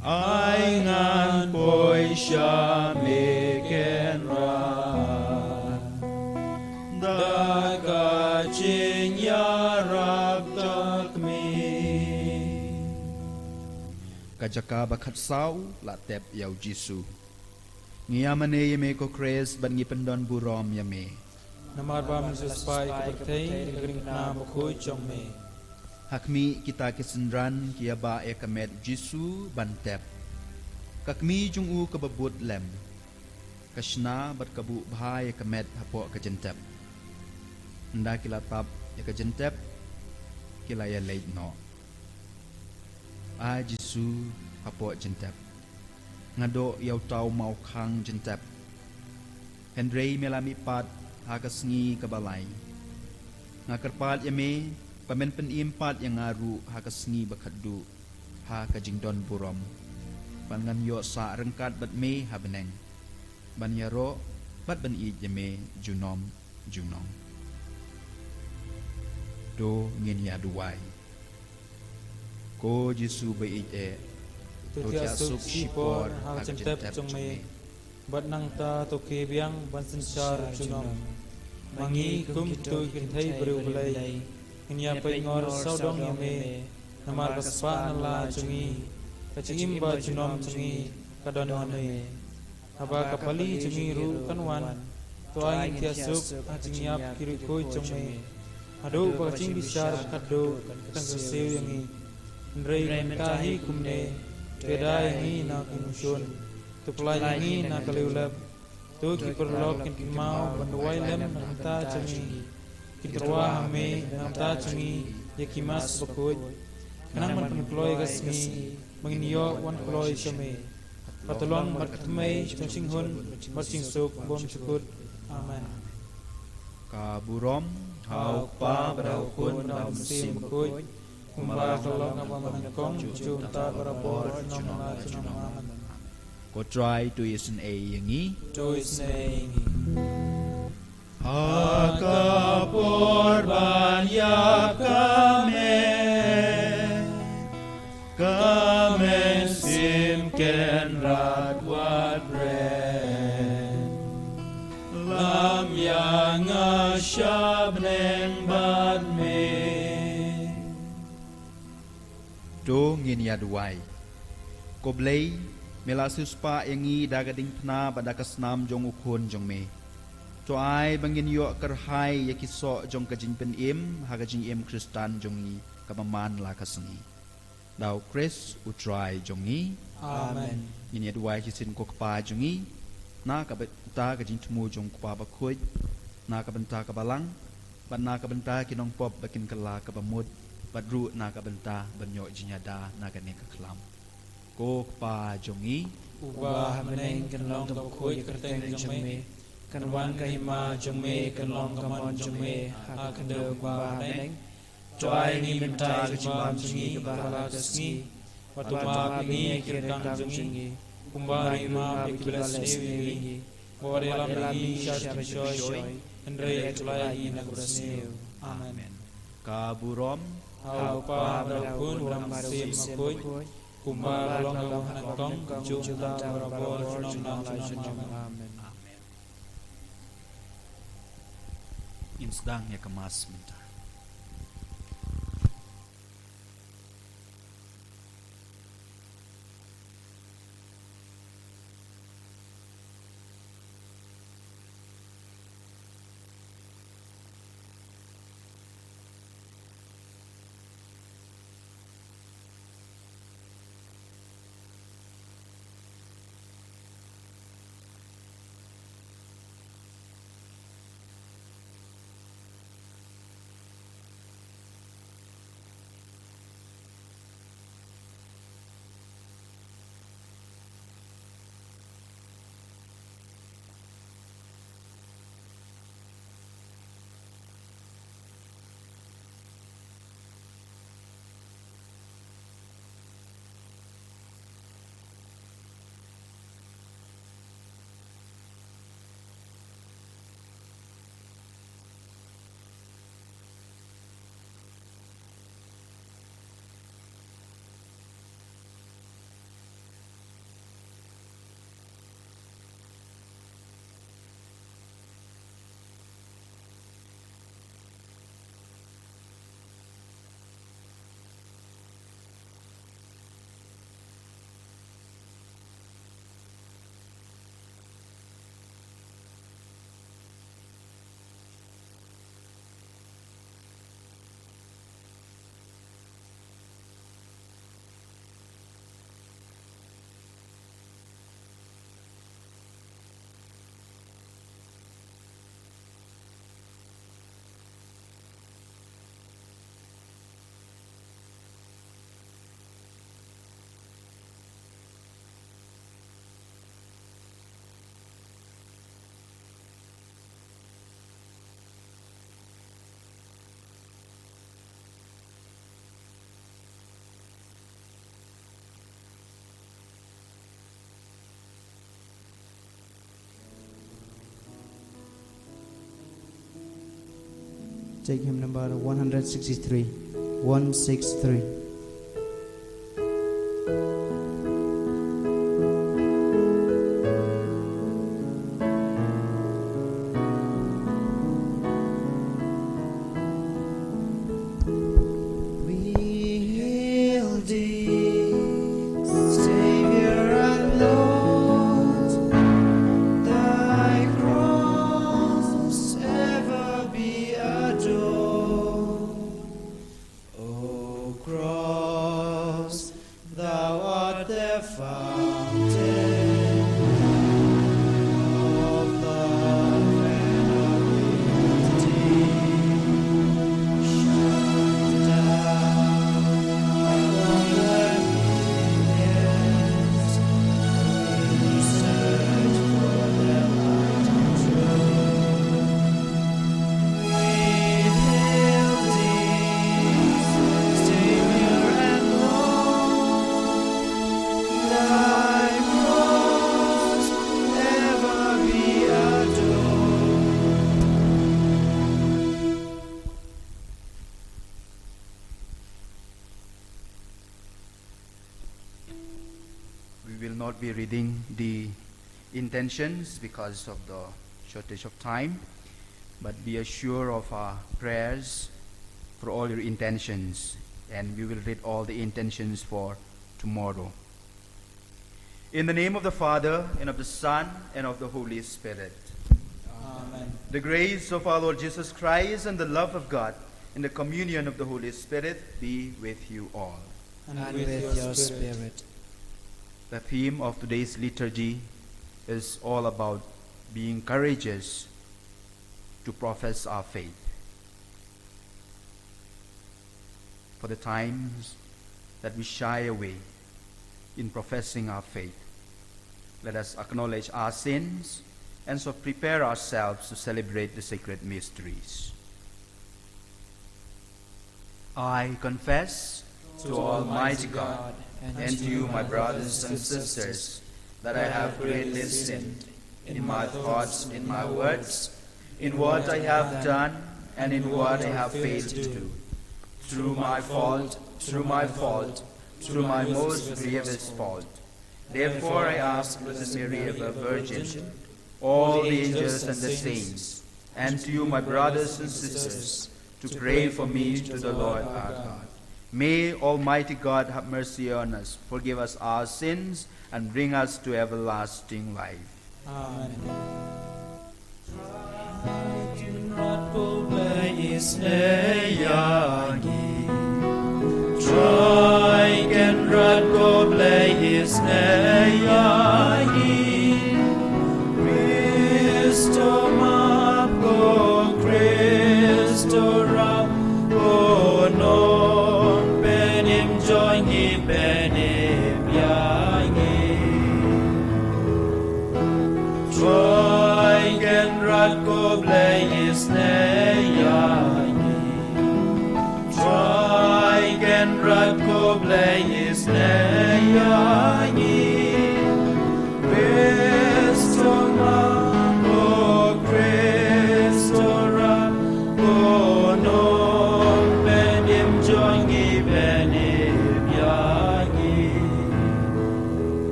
ai ngan poi sha meken ra da ka chin ya rab tak mi kajaka bakat sau la tep yau Jesu ngiyamane yame ko kres ban ngi pendon burom yame Namar bam sespai kepertei Negering na buku jongme hakmi kita kesendran kia ba e kamet Jesu bantep kakmi jung u kababut lem kashna bat kabu bhai kamet hapo kajentep nda kila tap ya kajentep kila ya leit no a Jesu hapo jentep ngado yau tau mau khang jentep Henry melami pat hakasngi kabalai ngakarpat yame pamen penim pat yang ngaru hakasngi bakaddu ha kajingdon burom pangan yo sa rengkat bat me habeneng ban yaro bat ban i yame junom junong do ngin ya duai ko Jesu bai e to jasuk sipor ha Jentep jongme Bat nang ta toke biang ban sensar junom Mangi kum tu kintai beru belai Inya pai ngor saudong yame Namar kaspa nala jungi Kacingim ba junom jungi kadon wane Haba kapali jungi ru kanwan Tuai tiasuk hacingyap kiri koi jongme Hadu bakacing bisar kado Ketang keseu yangi Nrei mentahi kumne Beda yangi na kimusun Tupulai yangi na kaliulab tu ki perlok kin mau banduai lem namta changi ki terwa hame namta changi yakimas bakoj kanang man penkloi gasngi manginyo wan kloi shame patulong matmay ching hun marsing sok bom chukut amen ka burom hau pa brau kun nam sim bakoj kumba tolong aman kong chu ta barabor namna amen ko try to is an a yangi to is name Akapor banyak kami simken ratwat ren lam yang asyab neng bad me do ngin yadwai ko blei melasus pa yangi dagading pna badakasnam jong ukun jong me to ai bangin yo kerhai yakiso jong kajing pen im hagajing im kristan jongi kamaman la kasengi dau kris utrai jongi amen ini adwai kisin ko kpa jongi na ka benta kajing temu jong kpa ba khoi na ka benta ka balang ban na ka benta kinong pop bakin kala ka bamud badru na ka benta banyo jinyada na ka ne ka klam ko kpa jongi ubah meneng kenlong ka khoi kerteng jome kanwan kahima jome kanlong kamon jome hakande ba neng toai ni mentai jibam jingi bala dasni watuma ni kirkang jingi kumbari ma bikilas newi bore lam ni syat shoy andre tulai na kurasneu amen kaburom au pa brakun ram sim makoi kumba long long hanakong jumta barabor nom nam amen insdang ya kemas bentar. Take hymn number 163. 163. Cross. will not be reading the intentions because of the shortage of time, but be assured of our prayers for all your intentions, and we will read all the intentions for tomorrow. In the name of the Father, and of the Son, and of the Holy Spirit. Amen. The grace of our Lord Jesus Christ and the love of God and the communion of the Holy Spirit be with you all. And with your spirit. The theme of today's liturgy is all about being courageous to profess our faith. For the times that we shy away in professing our faith, let us acknowledge our sins and so prepare ourselves to celebrate the sacred mysteries. I confess to Almighty God and to you, my brothers and sisters, that I have greatly sinned in my thoughts, in my words, in what I have done, and in what I have failed to do. Through my fault, through my most grievous fault. Therefore I ask Blessed Mary, ever Virgin, all the angels and the saints, and to you, my brothers and sisters, to pray for me to the Lord our God. May Almighty God have mercy on us, forgive us our sins, and bring us to everlasting life. Amen.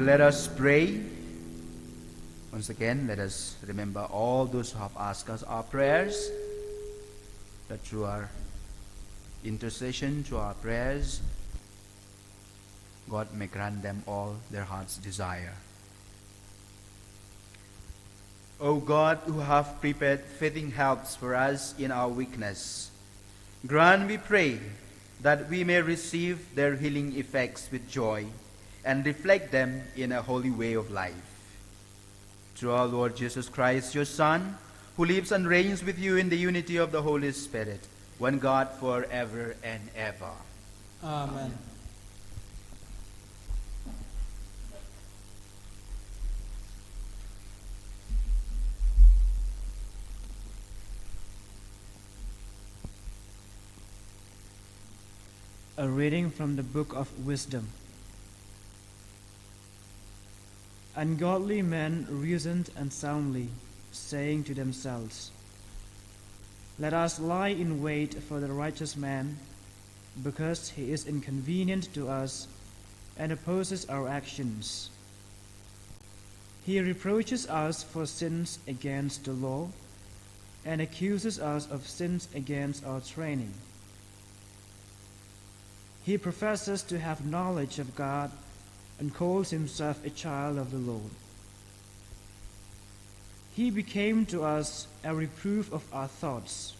Let us pray. Once again, let us remember all those who have asked us our prayers, that through our intercession, through our prayers, God may grant them all their heart's desire. O God, who have prepared fitting helps for us in our weakness, grant, we pray, that we may receive their healing effects with joy and reflect them in a holy way of life. Through our Lord Jesus Christ, your Son, who lives and reigns with you in the unity of the Holy Spirit, one God forever and ever. Amen. A reading from the Book of Wisdom. Ungodly men reasoned unsoundly, saying to themselves, "Let us lie in wait for the righteous man, because he is inconvenient to us and opposes our actions. He reproaches us for sins against the law and accuses us of sins against our training. He professes to have knowledge of God and calls himself a child of the Lord. He became to us a reproof of our thoughts.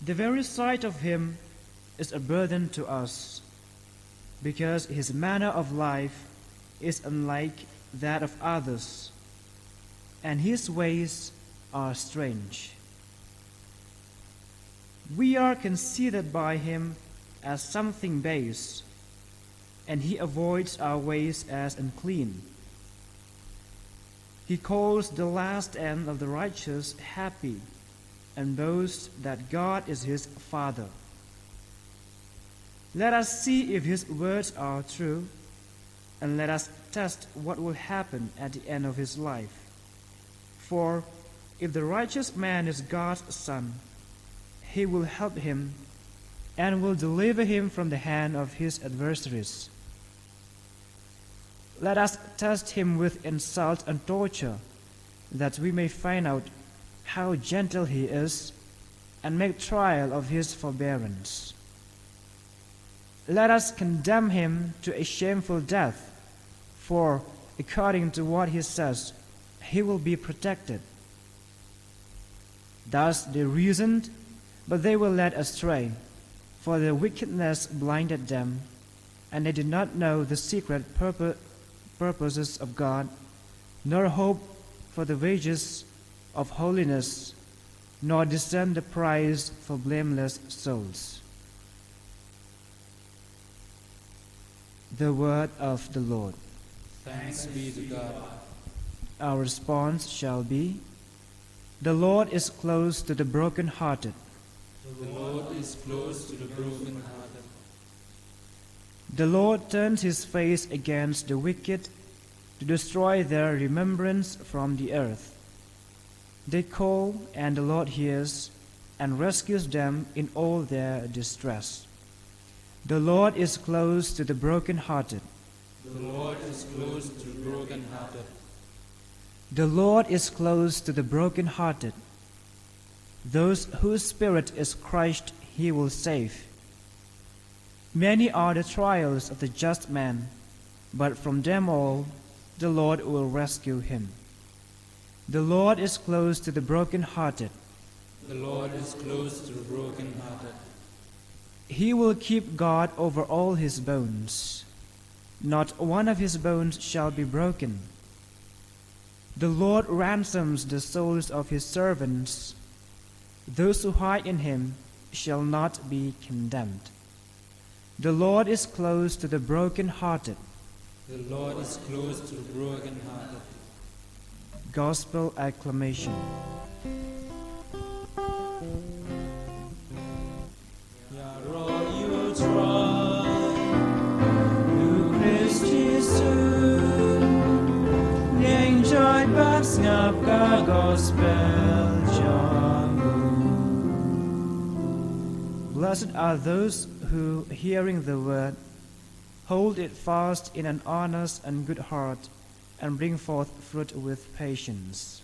The very sight of him is a burden to us, because his manner of life is unlike that of others, and his ways are strange. We are considered by him as something base, and he avoids our ways as unclean. He calls the last end of the righteous happy, and boasts that God is his Father. Let us see if his words are true, and let us test what will happen at the end of his life. For if the righteous man is God's son, he will help him and will deliver him from the hand of his adversaries. Let us test him with insult and torture, that we may find out how gentle he is and make trial of his forbearance. Let us condemn him to a shameful death, for according to what he says, he will be protected. Thus they reasoned, but they were led astray, for their wickedness blinded them, and they did not know the secret purposes of God, nor hope for the wages of holiness, nor discern the prize for blameless souls. The word of the Lord. Thanks be to God. Our response shall be, the Lord is close to the brokenhearted. The Lord is close to the brokenhearted. The Lord turns his face against the wicked to destroy their remembrance from the earth. They call, and the Lord hears, and rescues them in all their distress. The Lord is close to the brokenhearted. The Lord is close to the brokenhearted. The Lord is close to the brokenhearted. Those whose spirit is crushed he will save. Many are the trials of the just man, but from them all the Lord will rescue him. The Lord is close to the brokenhearted. The Lord is close to the brokenhearted. He will keep guard over all his bones. Not one of his bones shall be broken. The Lord ransoms the souls of his servants. Those who hide in him shall not be condemned. The Lord is close to the brokenhearted. The Lord is close to the brokenhearted. Gospel acclamation. Blessed are those who, hearing the word, hold it fast in an honest and good heart, and bring forth fruit with patience.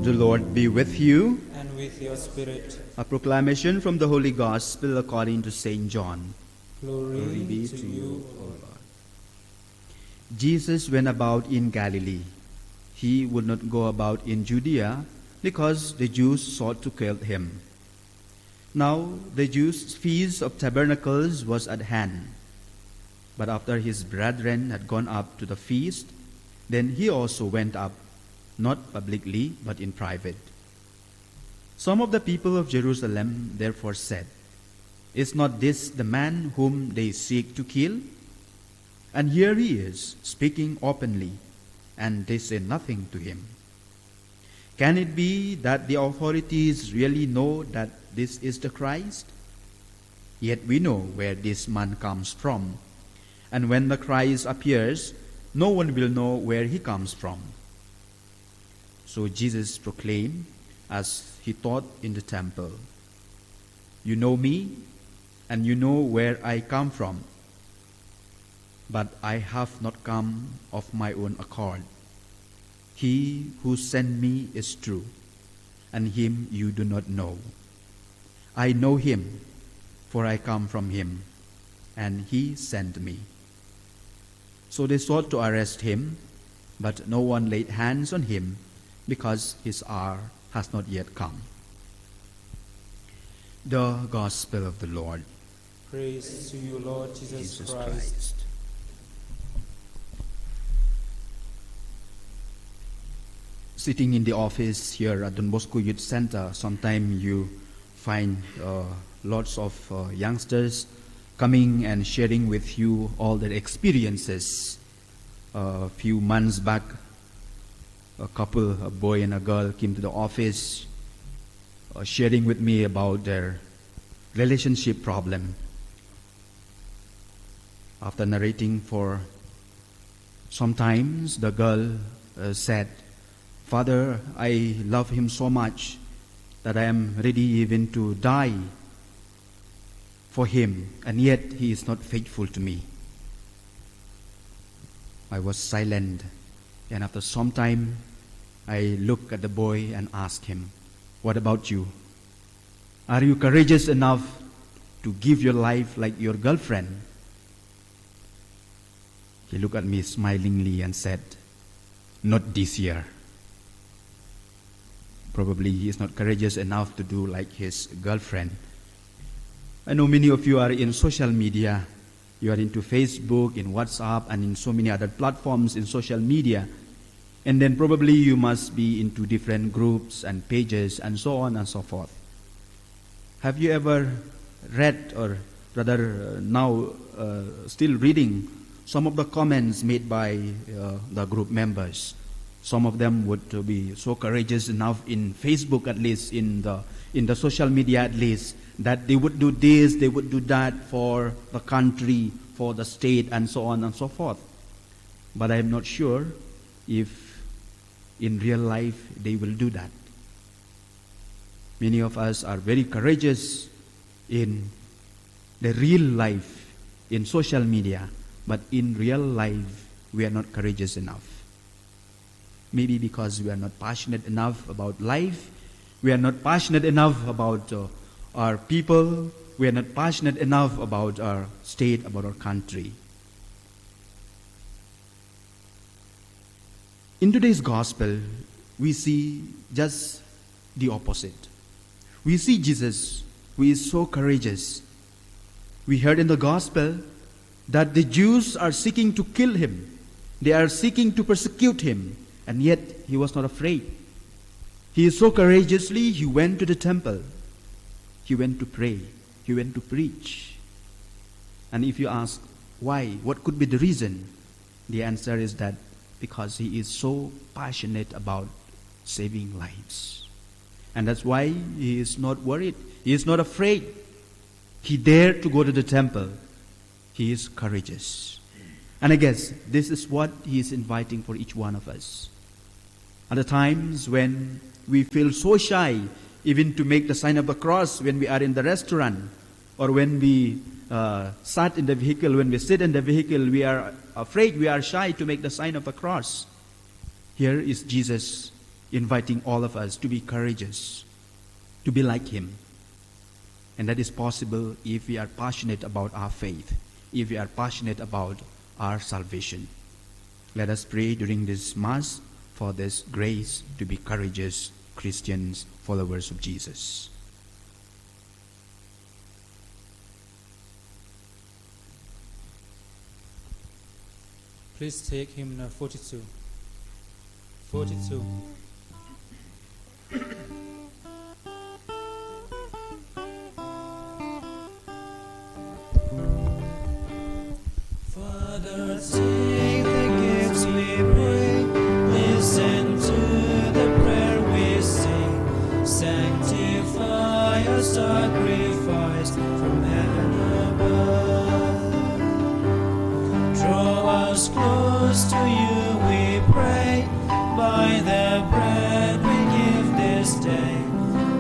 The Lord be with you. And with your spirit. A proclamation from the Holy Gospel according to St. John. Glory be to you, O Lord. Jesus went about in Galilee. He would not go about in Judea, because the Jews sought to kill him. Now the Jews' feast of tabernacles was at hand. But after his brethren had gone up to the feast, then he also went up, not publicly, but in private. Some of the people of Jerusalem therefore said, "Is not this the man whom they seek to kill? And here he is, speaking openly, and they say nothing to him. Can it be that the authorities really know that this is the Christ? Yet we know where this man comes from, and when the Christ appears, no one will know where he comes from." So Jesus proclaimed, as he taught in the temple, "You know me, and you know where I come from. But I have not come of my own accord. He who sent me is true, and him you do not know. I know him, for I come from him, and he sent me." So they sought to arrest him, but no one laid hands on him, because his hour has not yet come. The Gospel of the Lord. Praise to you, Lord Jesus Christ. Christ. Sitting in the office here at Don Bosco Youth Center, sometimes you find lots of youngsters coming and sharing with you all their experiences. A few months back, a couple, a boy and a girl, came to the office sharing with me about their relationship problem. After narrating for Sometimes the girl said, "Father, I love him so much that I am ready even to die for him, and yet he is not faithful to me." I was silent, and after some time, I looked at the boy and asked him, "What about you? Are you courageous enough to give your life like your girlfriend?" He looked at me smilingly and said, "Not this year." Probably he is not courageous enough to do like his girlfriend. I know many of you are in social media. You are into Facebook, in WhatsApp, and in so many other platforms in social media. And then probably you must be into different groups and pages and so on and so forth. Have you ever read, or rather now still reading, some of the comments made by the group members? Some of them would be so courageous enough in Facebook, at least in the social media at least, that they would do this, they would do that for the country, for the state, and so on and so forth. But I am not sure if in real life they will do that. Many of us are very courageous in the real life, in social media, but in real life we are not courageous enough. Maybe because we are not passionate enough about life, we are not passionate enough about our people, we are not passionate enough about our state, about our country. In today's gospel, we see just the opposite. We see Jesus, who is so courageous. We heard in the gospel that the Jews are seeking to kill him. They are seeking to persecute him, and yet he was not afraid. He so courageously, he went to the temple. He went to pray. He went to preach. And if you ask why, what could be the reason? The answer is that because he is so passionate about saving lives. And that's why he is not worried. He is not afraid. He dared to go to the temple. He is courageous. And I guess this is what he is inviting for each one of us. At the times when we feel so shy, even to make the sign of the cross when we are in the restaurant, or when we sat in the vehicle, when we sit in the vehicle, we are afraid, we are shy to make the sign of the cross. Here is Jesus inviting all of us to be courageous, to be like him. And that is possible if we are passionate about our faith, if we are passionate about our salvation. Let us pray during this Mass for this grace to be courageous Christians, followers of Jesus. Please take hymn 42. 42. Father, take the gifts we bring, listen to the prayer we sing, sanctify our sacrifice from heaven above. Draw us close to you, we pray, by the bread we give this day.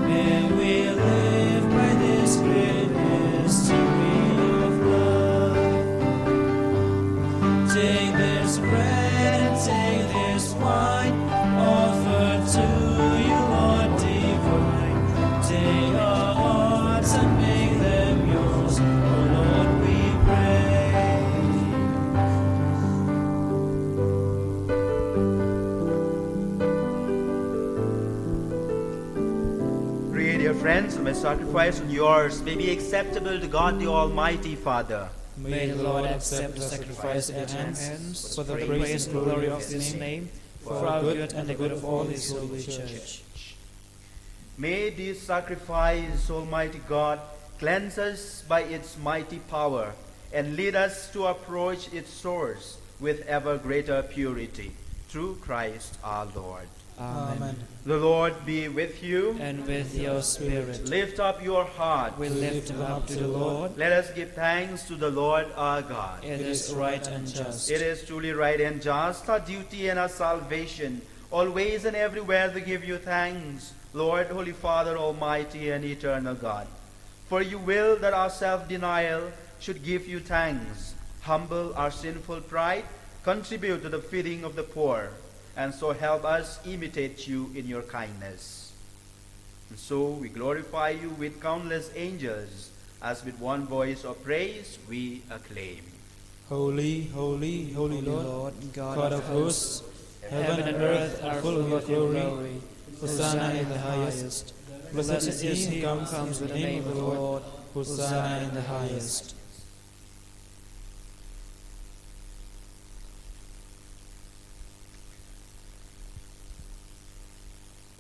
May we live by this great mystery of love. Take this bread and take this wine, offered to you, Lord divine. Take our hearts and make them yours, O Lord, we pray. Pray, dear friends, my sacrifice and yours may be acceptable to God the Almighty Father. May the Lord accept the sacrifice at your hands for the praise and glory of his name, for our good and the good of all his holy church. May this sacrifice, Almighty God, cleanse us by its mighty power and lead us to approach its source with ever greater purity. Through Christ our Lord. Amen. The Lord be with you. And with your spirit, Lift up your heart. we lift them up to the Lord. Let us give thanks to the Lord our God. It is right and just. It is truly right and just, our duty and our salvation, always and everywhere to give you thanks, Lord, Holy Father, Almighty and Eternal God. For you will that our self-denial should give you thanks, humble our sinful pride, contribute to the feeding of the poor, and so help us imitate you in your kindness. And so we glorify you with countless angels, as with one voice of praise we acclaim. Holy, holy, holy Lord, God of hosts, heaven and earth are full of your glory. Hosanna in the highest. Blessed is he who comes in the name of the Lord. Hosanna in the highest.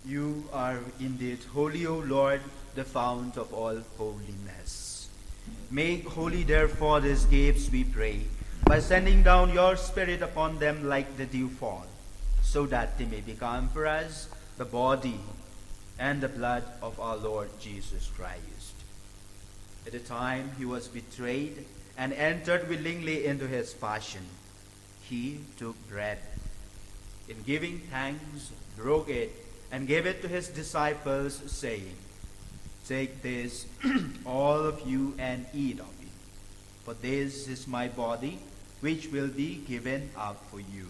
You are indeed holy, O Lord, the fount of all holiness. Make holy, therefore, these gifts, we pray, by sending down your Spirit upon them like the dewfall, so that they may become for us the body and the blood of our Lord Jesus Christ. At the time he was betrayed and entered willingly into his passion, he took bread. In giving thanks, broke it, and gave it to his disciples, saying, Take this, all of you, and eat of it, for this is my body, which will be given up for you.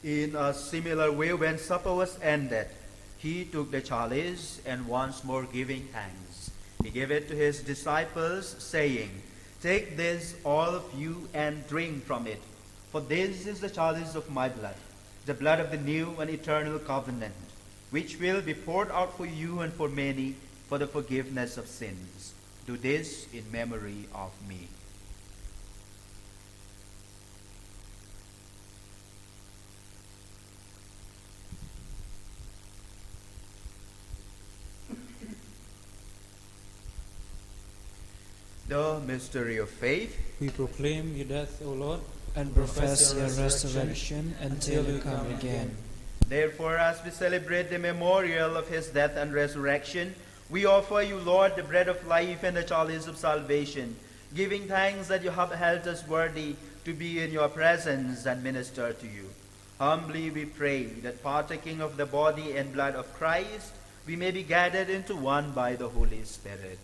In a similar way, when supper was ended, he took the chalice, and once more giving thanks, he gave it to his disciples, saying, Take this, all of you, and drink from it, for this is the chalice of my blood, the blood of the new and eternal covenant, which will be poured out for you and for many for the forgiveness of sins. Do this in memory of me. The mystery of faith. we proclaim your death, O Lord, And profess your resurrection until you come again. Therefore, as we celebrate the memorial of his death and resurrection, we offer you, Lord, the bread of life and the chalice of salvation, giving thanks that you have held us worthy to be in your presence and minister to you. Humbly we pray that, partaking of the body and blood of Christ, we may be gathered into one by the Holy Spirit.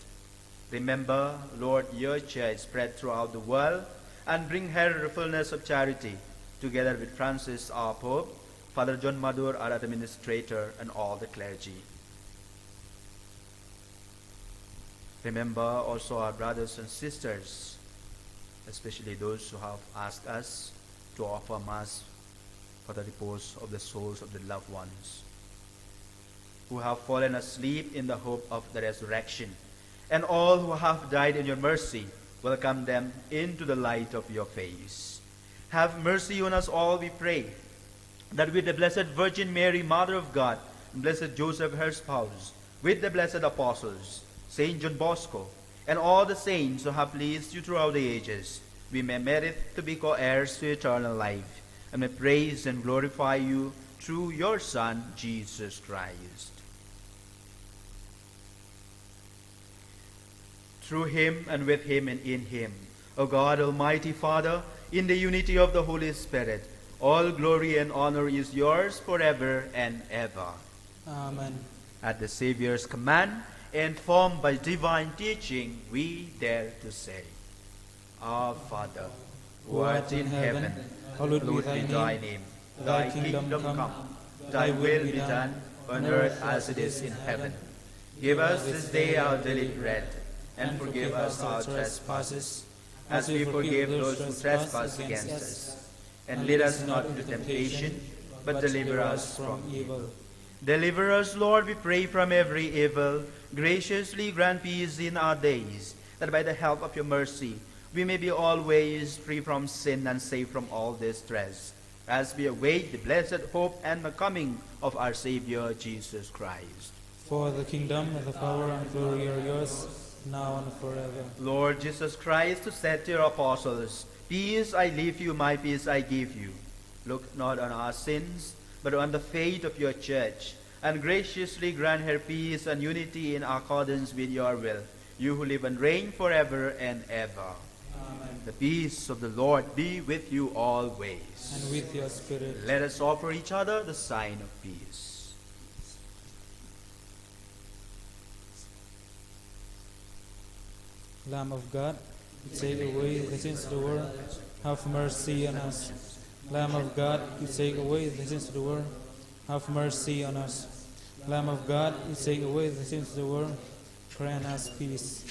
Remember, Lord, your church spread throughout the world, and bring her the fullness of charity, together with Francis, our Pope, Father John Madur, our administrator, and all the clergy. Remember also our brothers and sisters, especially those who have asked us to offer Mass for the repose of the souls of the loved ones, who have fallen asleep in the hope of the resurrection, and all who have died in your mercy. Welcome them into the light of your face. Have mercy on us all, we pray, that with the Blessed Virgin Mary, Mother of God, and Blessed Joseph, her spouse, with the blessed apostles, Saint John Bosco, and all the saints who have pleased you throughout the ages, we may merit to be co-heirs to eternal life, and may praise and glorify you through your Son, Jesus Christ. Through him, and with him, and in him, O God, Almighty Father, in the unity of the Holy Spirit, all glory and honor is yours forever and ever. Amen. At the Savior's command, informed by divine teaching, we dare to say, Our Father, who art in heaven, hallowed be thy name. Thy kingdom come, thy will be done, on earth as it is in heaven. Give us this day our daily bread, and forgive us our trespasses, as we forgive those who trespass against us. And lead us not into temptation, but deliver us from evil. Deliver us, Lord, we pray, from every evil. Graciously grant peace in our days, that by the help of your mercy we may be always free from sin and safe from all distress, as we await the blessed hope and the coming of our Savior Jesus Christ. For the kingdom and the power and glory are yours, now and forever. Lord Jesus Christ, who said to your apostles, "Peace I leave you, my peace I give you," look not on our sins, but on the faith of your church, and graciously grant her peace and unity in accordance with your will, you who live and reign forever and ever. Amen. The peace of the Lord be with you always. And with your spirit. Let us offer each other the sign of peace. Lamb of God, you take away the sins of the world, have mercy on us. Lamb of God, you take away the sins of the world, have mercy on us. Lamb of God, you take away the sins of the world, grant us peace.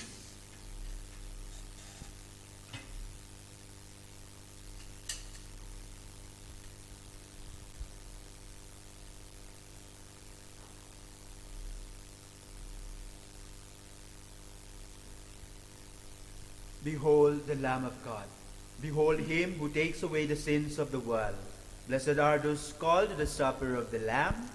Behold the Lamb of God. Behold him who takes away the sins of the world. Blessed are those called to the supper of the Lamb.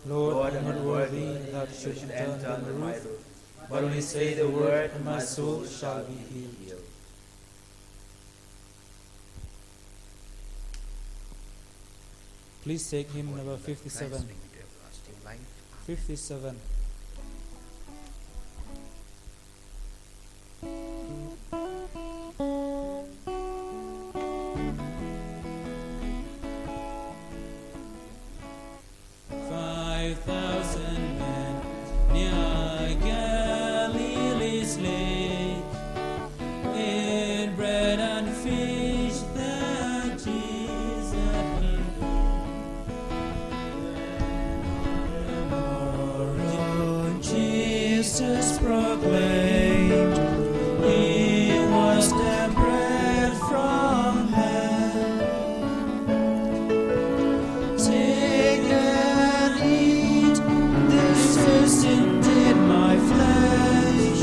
Lord, I am not worthy that you should enter under my roof, but only say the word, and my soul shall be healed. Please take hymn number 57. Christ bring you to everlasting life. 57. Jesus proclaimed, He was the bread from heaven. Take and eat, this is indeed my flesh.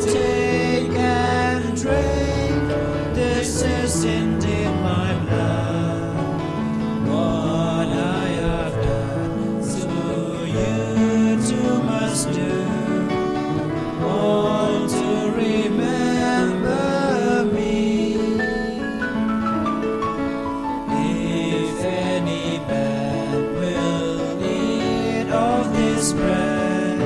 Take and drink, this is indeed my blood. What I have done, so you too must do. All to remember me. If any man will eat of this bread,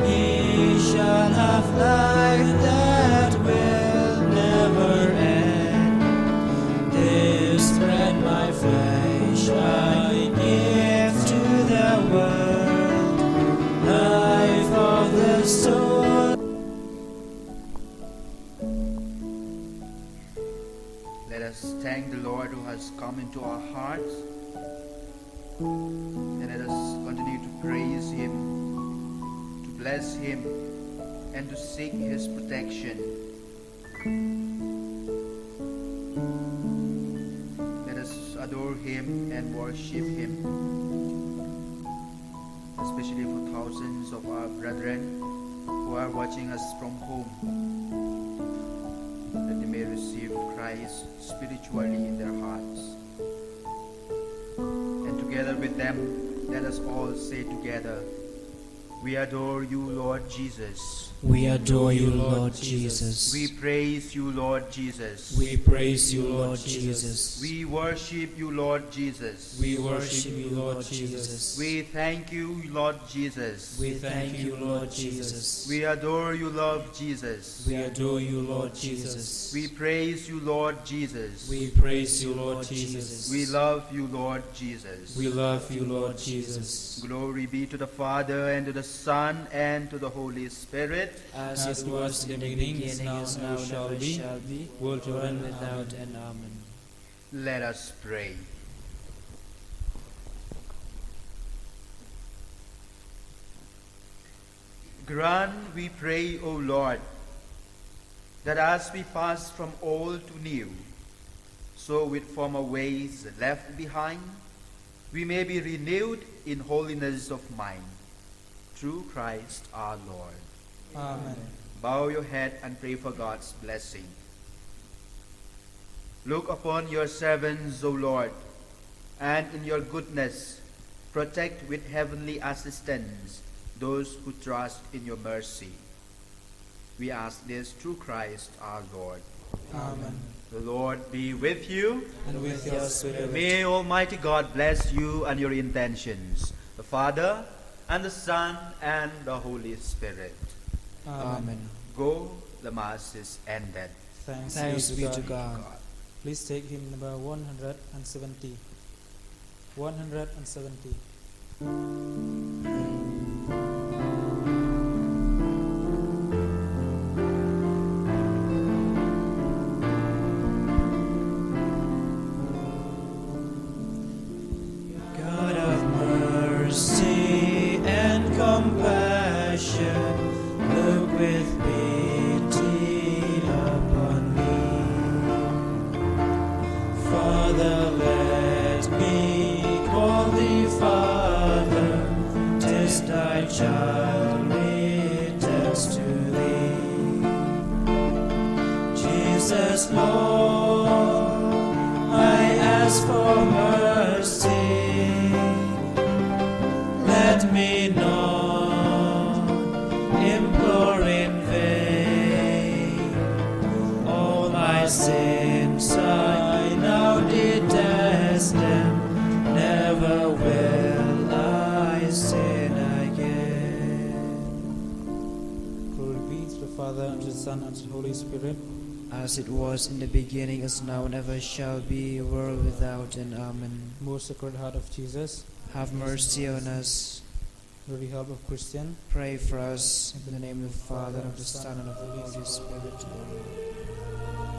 he shall have life that will never end. This bread, my flesh, I give to the world, life of the soul. Let us thank the Lord who has come into our hearts. And let us continue to praise Him, to bless Him, and to seek His protection. Let us adore Him and worship Him, especially for thousands of our brethren who are watching us from home, that they may receive Christ spiritually in their hearts. And together with them, let us all say together, "We adore you, Lord Jesus. We adore you, Lord Jesus. We praise you, Lord Jesus. We praise you, Lord Jesus. We worship you, Lord Jesus. We worship you, Lord Jesus. We thank you, Lord Jesus. We thank you, Lord Jesus. We adore you, Lord Jesus. We adore you, Lord Jesus. We praise you, Lord Jesus. We praise you, Lord Jesus. We love you, Lord Jesus. We love you, Lord Jesus. Glory be to the Father, and to the Son, and to the Holy Spirit. As it was in the beginning, is now, and now shall be, world run without end. Amen. Let us pray. Grant, we pray, O Lord, that as we pass from old to new, so with former ways left behind, we may be renewed in holiness of mind. Through Christ our Lord. Amen. Bow your head and pray for God's blessing. Look upon your servants, O Lord, and in your goodness, protect with heavenly assistance those who trust in your mercy. We ask this through Christ our Lord. Amen. The Lord be with you. And with your spirit. May Almighty God bless you and your intentions, the Father, and the Son, and the Holy Spirit. Amen. Go, the Mass is ended. Thanks be to God. Please take hymn number 170. 170. God of mercy and compassion, look with pity upon me. Father, let me call thee Father, 'tis thy child returns to thee. Jesus, Lord, I ask for mercy. Let me not implore in vain. All my sins I now detest them, never will I sin again. Glory be to the Father, and to the Son, and to the Holy Spirit. As it was in the beginning, is now, and ever shall be, world without end. Amen. Most Sacred Heart of Jesus, Have mercy on us. through the help of Christian, Pray for us. In the name of the Father, and of the Son, and of the Holy Spirit. Amen.